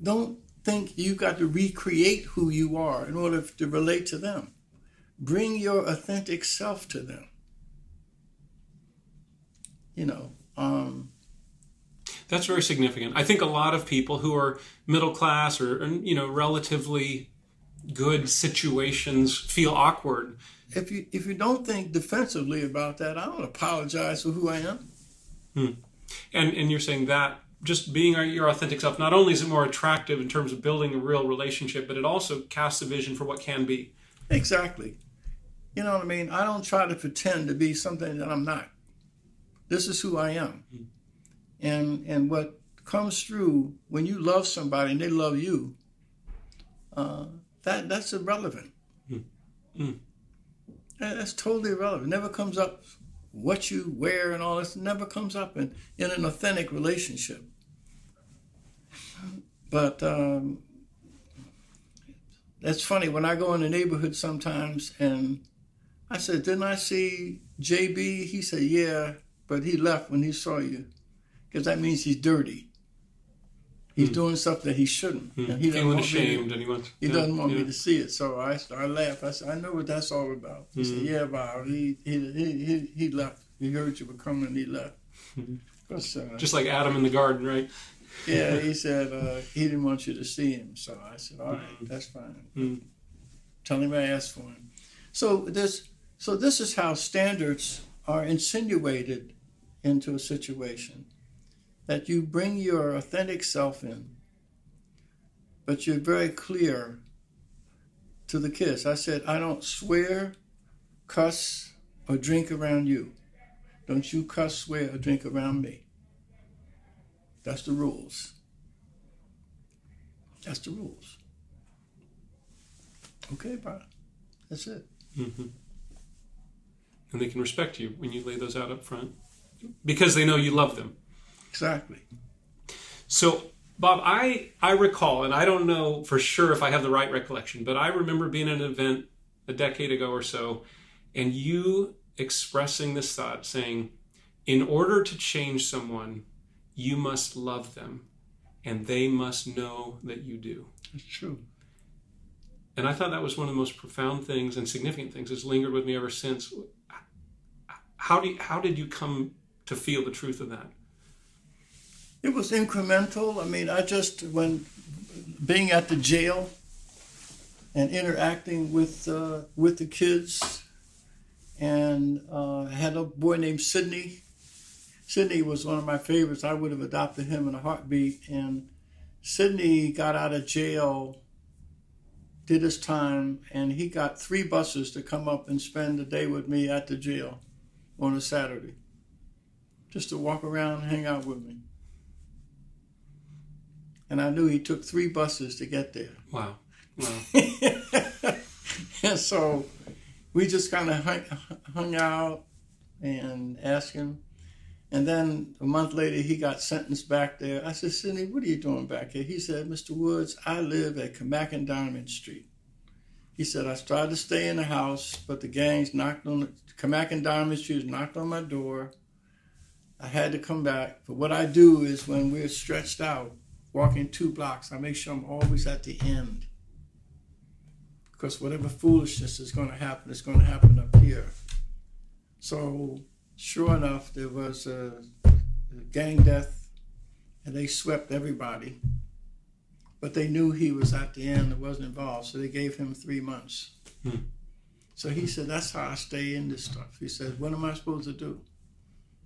Don't think you got to recreate who you are in order to relate to them. Bring your authentic self to them. That's very significant. I think a lot of people who are middle class or relatively good situations feel awkward. If you don't think defensively about that, I don't apologize for who I am. And you're saying that just being your authentic self, not only is it more attractive in terms of building a real relationship, but it also casts a vision for what can be. Exactly. You know what I mean? I don't try to pretend to be something that I'm not. This is who I am. And what comes through when you love somebody and they love you, that's irrelevant. That's totally irrelevant. It never comes up what you wear and all this. It never comes up in an authentic relationship. But that's funny. When I go in the neighborhood sometimes and I said, didn't I see JB? He said, yeah, but he left when he saw you. Because that means he's dirty. He's doing stuff that he shouldn't. And he feeling ashamed, and he doesn't want me to see it. So I laughed. I said, I know what that's all about. He said, yeah, Bob. He left. He heard you were coming, and he left. Just like Adam in the garden, right? Yeah, he said he didn't want you to see him. So I said, all right, that's fine. Tell him I asked for him. So this is how standards are insinuated into a situation. That you bring your authentic self in, but you're very clear to the kids. I said, I don't swear, cuss, or drink around you. Don't you cuss, swear, or drink around me. That's the rules. That's the rules. Okay, Bob. That's it. And they can respect you when you lay those out up front because they know you love them. Exactly. So, Bob, I recall, and I don't know for sure if I have the right recollection, but I remember being at an event a decade ago or so, and you expressing this thought, saying, in order to change someone, you must love them, and they must know that you do. It's true. And I thought that was one of the most profound things and significant things that's lingered with me ever since. How did you come to feel the truth of that? It was incremental. I mean, when being at the jail and interacting with the kids, and I had a boy named Sidney. Sidney was one of my favorites. I would have adopted him in a heartbeat. And Sidney got out of jail, did his time, and he got 3 buses to come up and spend the day with me at the jail on a Saturday, just to walk around and hang out with me. And I knew he took 3 buses to get there. Wow. And so we just kind of hung out and asked him. And then a month later, he got sentenced back there. I said, Sidney, what are you doing back here? He said, Mr. Woods, I live at Kamak and Diamond Street. He said, I tried to stay in the house, but the gangs Kamak and Diamond Street knocked on my door. I had to come back. But what I do is when we're stretched out, walking 2 blocks, I make sure I'm always at the end. Because whatever foolishness is going to happen, it's going to happen up here. So, sure enough, there was a gang death, and they swept everybody. But they knew he was at the end and wasn't involved, so they gave him 3 months. So he said, that's how I stay in this stuff. He said, what am I supposed to do?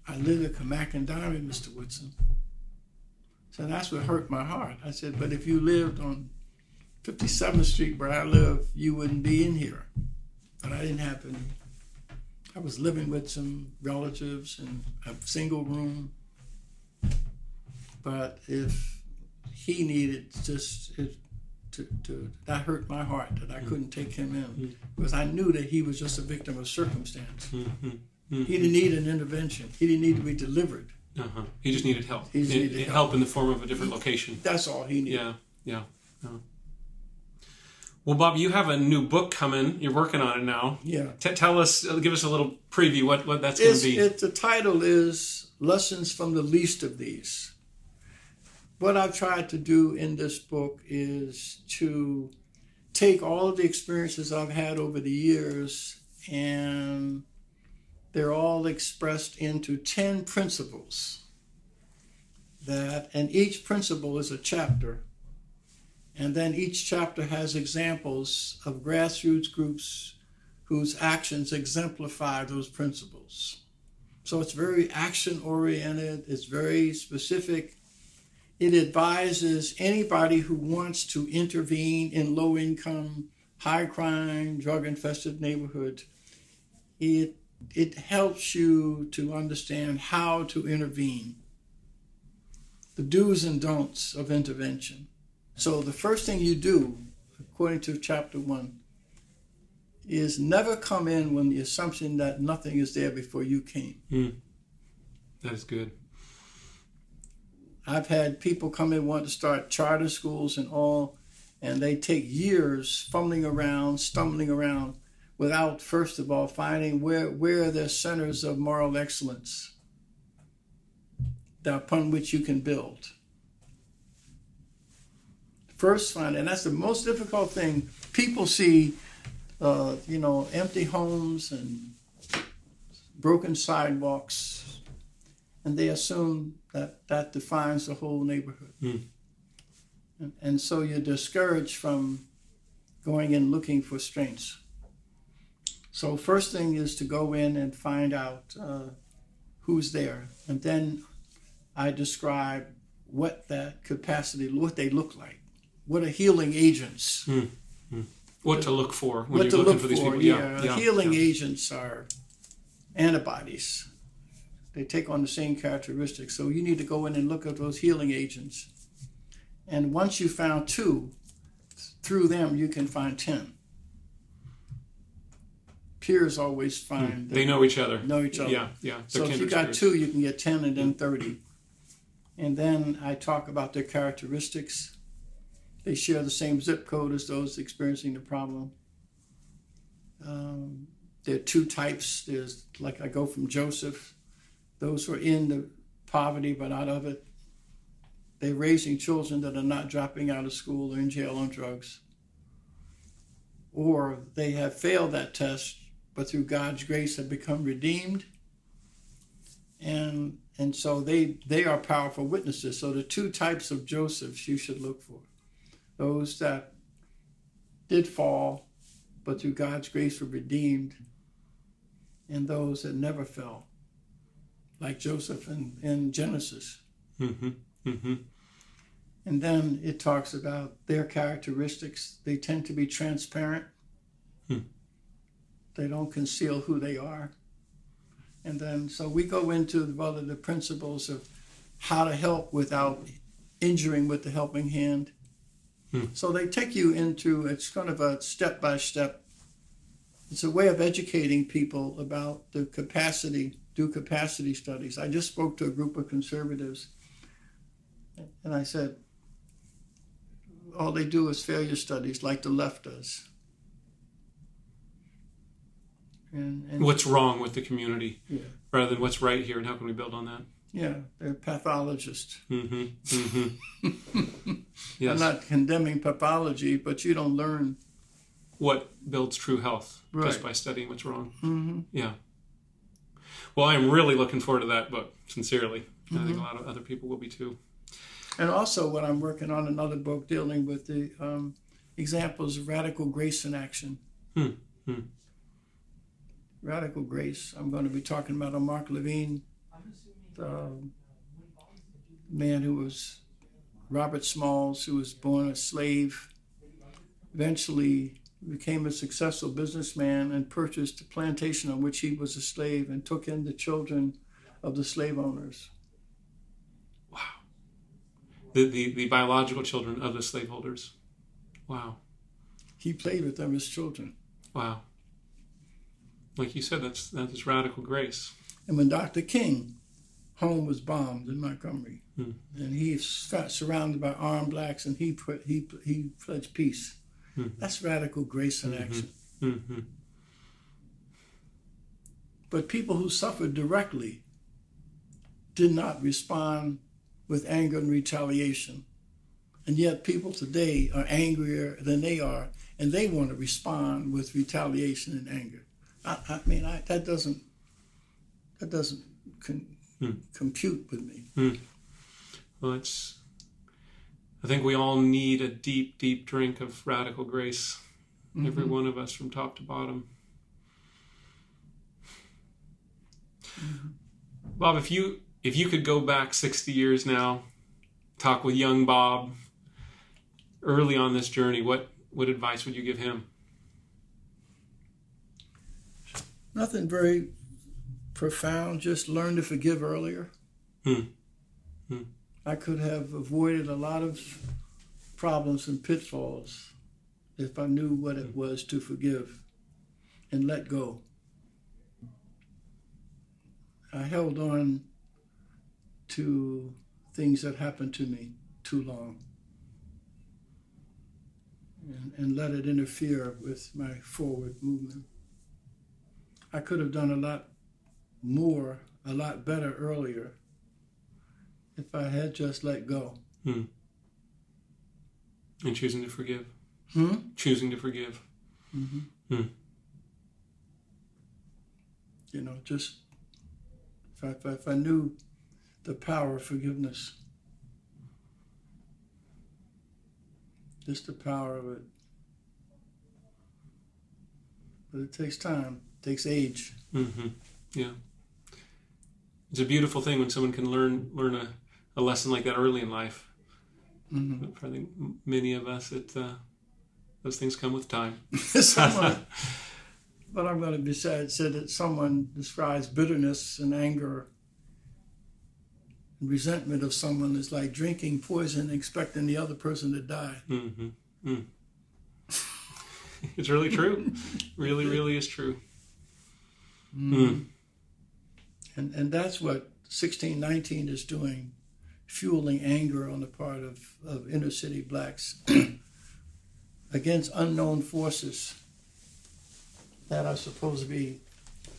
I live at Kamak and Diamond, Mr. Woodson. So that's what hurt my heart. I said, but if you lived on 57th Street where I live, you wouldn't be in here. But I didn't have any. I was living with some relatives in a single room. But if he needed that hurt my heart that I couldn't take him in. Because I knew that he was just a victim of circumstance. He didn't need an intervention. He didn't need to be delivered. He just needed help. He just needed help in the form of a different location. That's all he needed. Yeah. Well, Bob, you have a new book coming. You're working on it now. Yeah. Tell us, give us a little preview what that's going to be. The title is Lessons from the Least of These. What I've tried to do in this book is to take all of the experiences I've had over the years, and they're all expressed into 10 principles and each principle is a chapter. And then each chapter has examples of grassroots groups whose actions exemplify those principles. So it's very action-oriented, it's very specific. It advises anybody who wants to intervene in low-income, high-crime, drug-infested neighborhoods. It helps you to understand how to intervene, the do's and don'ts of intervention. So the first thing you do, according to chapter 1, is never come in with the assumption that nothing is there before you came. That is good. I've had people come in want to start charter schools and all, and they take years fumbling around, stumbling around, without, first of all, finding where are their centers of moral excellence upon which you can build. First find, and that's the most difficult thing. People see empty homes and broken sidewalks, and they assume that defines the whole neighborhood. And so you're discouraged from going and looking for strengths. So first thing is to go in and find out who's there. And then I describe what that capacity, what they look like. What are healing agents? What to look for when you're looking for these people. Healing agents are antibodies. They take on the same characteristics. So you need to go in and look at those healing agents. And once you found 2, through them you can find 10. Peers always find they know each other. Yeah. So if you got 2, you can get 10 and then 30. And then I talk about their characteristics. They share the same zip code as those experiencing the problem. There are 2 types. There's, like I go from Joseph, those who are in the poverty but out of it. They're raising children that are not dropping out of school or in jail on drugs. Or they have failed that test, but through God's grace have become redeemed. And so they are powerful witnesses. So the 2 types of Josephs you should look for. Those that did fall, but through God's grace were redeemed, and those that never fell, like Joseph in Genesis. And then it talks about their characteristics. They tend to be transparent. They don't conceal who they are. And then, so we go into the principles of how to help without injuring with the helping hand. So they take you into, it's kind of a step-by-step. It's a way of educating people about the capacity, do capacity studies. I just spoke to a group of conservatives, and I said, all they do is failure studies like the left does. And what's wrong with the community rather than what's right here, and how can we build on that? Yeah, they're pathologists. Yes. I'm not condemning pathology, but you don't learn what builds true health just by studying what's wrong. Yeah. Well, I'm really looking forward to that book, sincerely. I think a lot of other people will be too. And also what I'm working on, another book dealing with the examples of radical grace in action. Radical grace. I'm going to be talking about Mark Levine, the man who was Robert Smalls, who was born a slave, eventually became a successful businessman and purchased a plantation on which he was a slave and took in the children of the slave owners. Wow. The biological children of the slaveholders. Wow. He played with them as children. Wow. Like you said, that's radical grace. And when Dr. King home was bombed in Montgomery, and he got surrounded by armed blacks, and he pledged peace. That's radical grace in action. But people who suffered directly did not respond with anger and retaliation. And yet people today are angrier than they are, and they want to respond with retaliation and anger. That doesn't compute with me. Well, I think we all need a deep, deep drink of radical grace. Mm-hmm. Every one of us, from top to bottom. Mm-hmm. Bob, if you could go back 60 years now, talk with young Bob early on this journey, what advice would you give him? Nothing very profound. Just learn to forgive earlier. I could have avoided a lot of problems and pitfalls if I knew what it was to forgive and let go. I held on to things that happened to me too long and let it interfere with my forward movement. I could have done a lot more, a lot better earlier if I had just let go. And choosing to forgive. Choosing to forgive. Mm-hmm. You know, just if I knew the power of forgiveness, just the power of it. But it takes time, it takes age. Mm-hmm. Yeah. It's a beautiful thing when someone can learn a lesson like that early in life. Mm-hmm. But I think many of us, those things come with time. But I'm going to be said that someone describes bitterness and anger and resentment of someone is like drinking poison expecting the other person to die. Mm-hmm. It's really true. Really, really is true. And that's what 1619 is doing, fueling anger on the part of inner city blacks against unknown forces that are supposed to be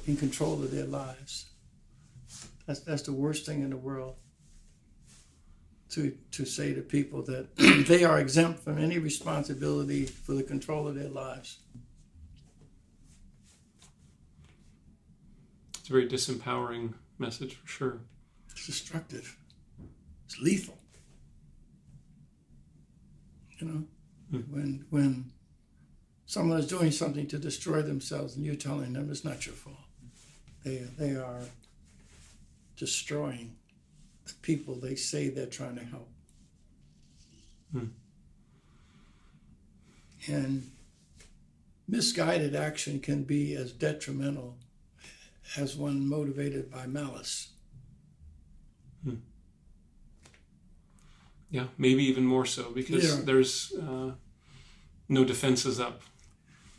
in control of their lives. That's the worst thing in the world, to say to people that they are exempt from any responsibility for the control of their lives. It's a very disempowering message for sure. It's destructive. It's lethal. You know, when someone is doing something to destroy themselves and you're telling them it's not your fault. They are destroying the people they say they're trying to help. And misguided action can be as detrimental as one motivated by malice. Yeah, maybe even more so because there's no defenses up.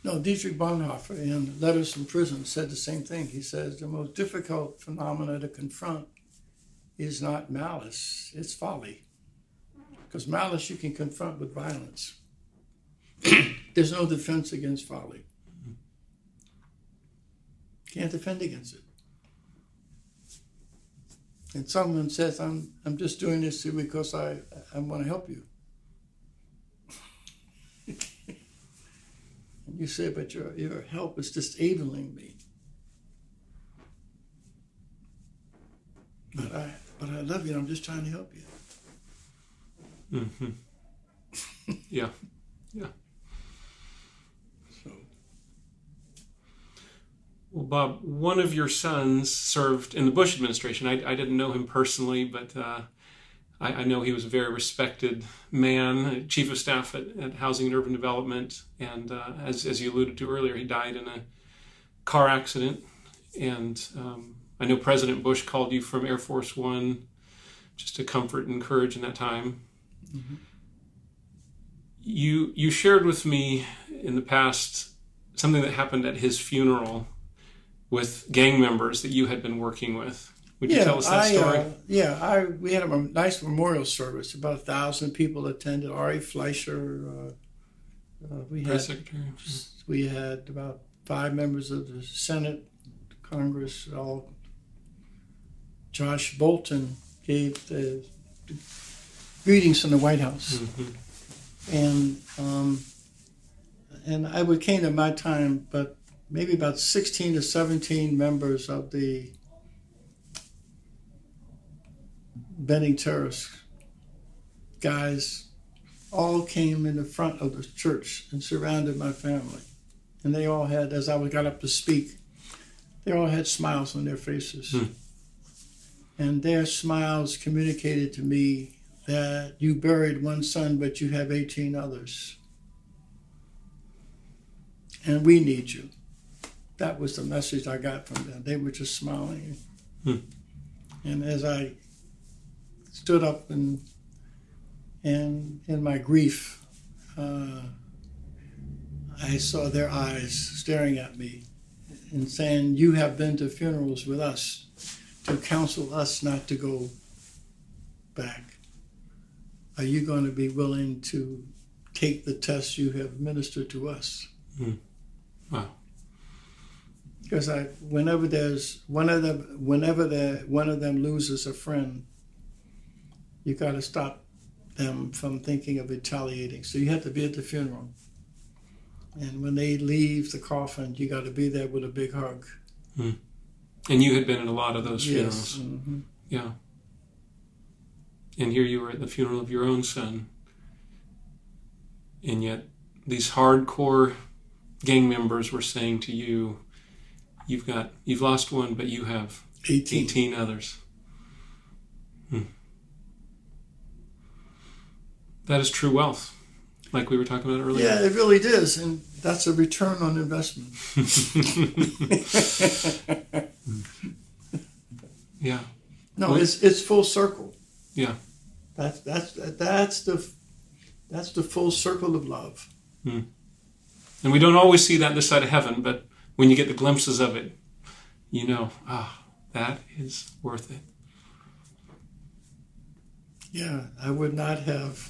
No, Dietrich Bonhoeffer in Letters from Prison said the same thing. He says the most difficult phenomena to confront is not malice, it's folly. Because malice you can confront with violence. There's no defense against folly. Can't defend against it. And someone says, I'm just doing this because I want to help you. And you say, but your help is disabling me. But I love you and I'm just trying to help you. Mm-hmm. Yeah. So. Well, Bob, one of your sons served in the Bush administration. I didn't know him personally, but I know he was a very respected man, chief of staff at Housing and Urban Development. And as you alluded to earlier, he died in a car accident. And I know President Bush called you from Air Force One just to comfort and encourage in that time. Mm-hmm. You shared with me in the past something that happened at his funeral with gang members that you had been working with. Would you tell us that story? We had a nice memorial service. About 1,000 people attended. Ari Fleischer, we had about 5 members of the Senate, Congress. Josh Bolton gave the greetings from the White House, and it came to my time, but maybe about 16 to 17 members of the Benning terrorist guys all came in the front of the church and surrounded my family. And they all had, as I got up to speak, they all had smiles on their faces. And their smiles communicated to me that you buried one son, but you have 18 others. And we need you. That was the message I got from them. They were just smiling. And as I stood up and in my grief, I saw their eyes staring at me and saying, you have been to funerals with us to counsel us not to go back. Are you going to be willing to take the test you have ministered to us? Wow. Because whenever one of them loses a friend, you got to stop them from thinking of retaliating. So you have to be at the funeral. And when they leave the coffin, you got to be there with a big hug. And you had been at a lot of those funerals. Yes. Yeah. And here you were at the funeral of your own son. And yet these hardcore gang members were saying to you, you've lost one, but you have 18 others. That is true wealth, like we were talking about earlier. Yeah, it really is, and that's a return on investment. Yeah. No, it's full circle. Yeah. That's the full circle of love. And we don't always see that this side of heaven, but when you get the glimpses of it, you know, that is worth it. Yeah, I would not have,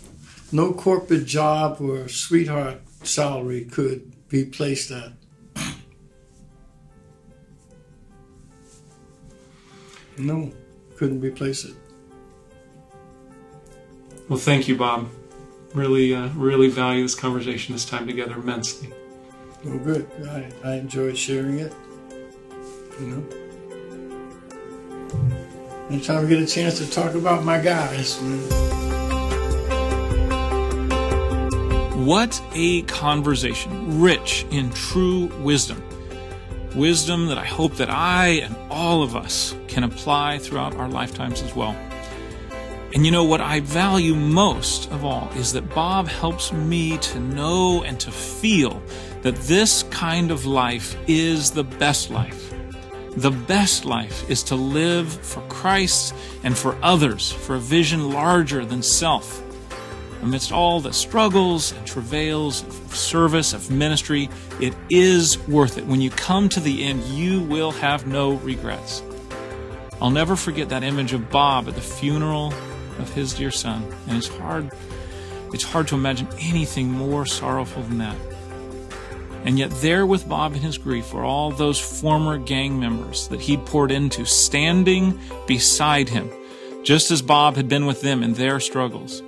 no corporate job or sweetheart salary could replace that. No, couldn't replace it. Well, thank you, Bob. Really value this conversation, this time together immensely. Well, good. I enjoyed sharing it. Anytime we get a chance to talk about my guys. What a conversation, rich in true wisdom. Wisdom that I hope that I and all of us can apply throughout our lifetimes as well. And you know what I value most of all is that Bob helps me to know and to feel that this kind of life is the best life. The best life is to live for Christ and for others, for a vision larger than self. Amidst all the struggles and travails of service, of ministry, it is worth it. When you come to the end, you will have no regrets. I'll never forget that image of Bob at the funeral of his dear son, and it's hard to imagine anything more sorrowful than that. And yet there with Bob in his grief were all those former gang members that he'd poured into, standing beside him, just as Bob had been with them in their struggles.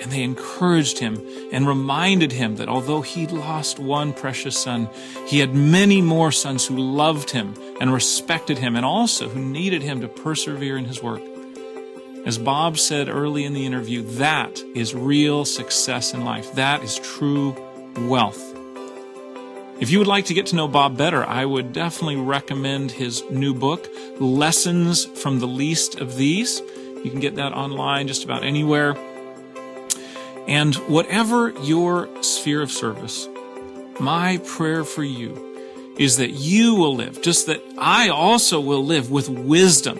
And they encouraged him and reminded him that although he'd lost one precious son, he had many more sons who loved him and respected him, and also who needed him to persevere in his work. As Bob said early in the interview, that is real success in life. That is true wealth. If you would like to get to know Bob better, I would definitely recommend his new book, Lessons from the Least of These. You can get that online just about anywhere. And whatever your sphere of service, my prayer for you is that you will live, just that I also will live with wisdom,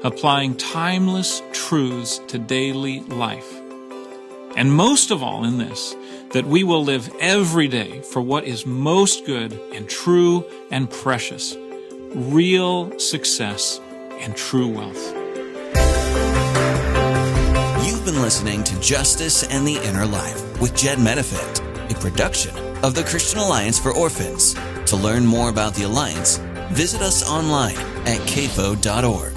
applying timeless truths to daily life. And most of all in this, that we will live every day for what is most good and true and precious, real success and true wealth. You've been listening to Justice and the Inner Life with Jedd, a production of the Christian Alliance for Orphans. To learn more about the Alliance, visit us online at cafo.org.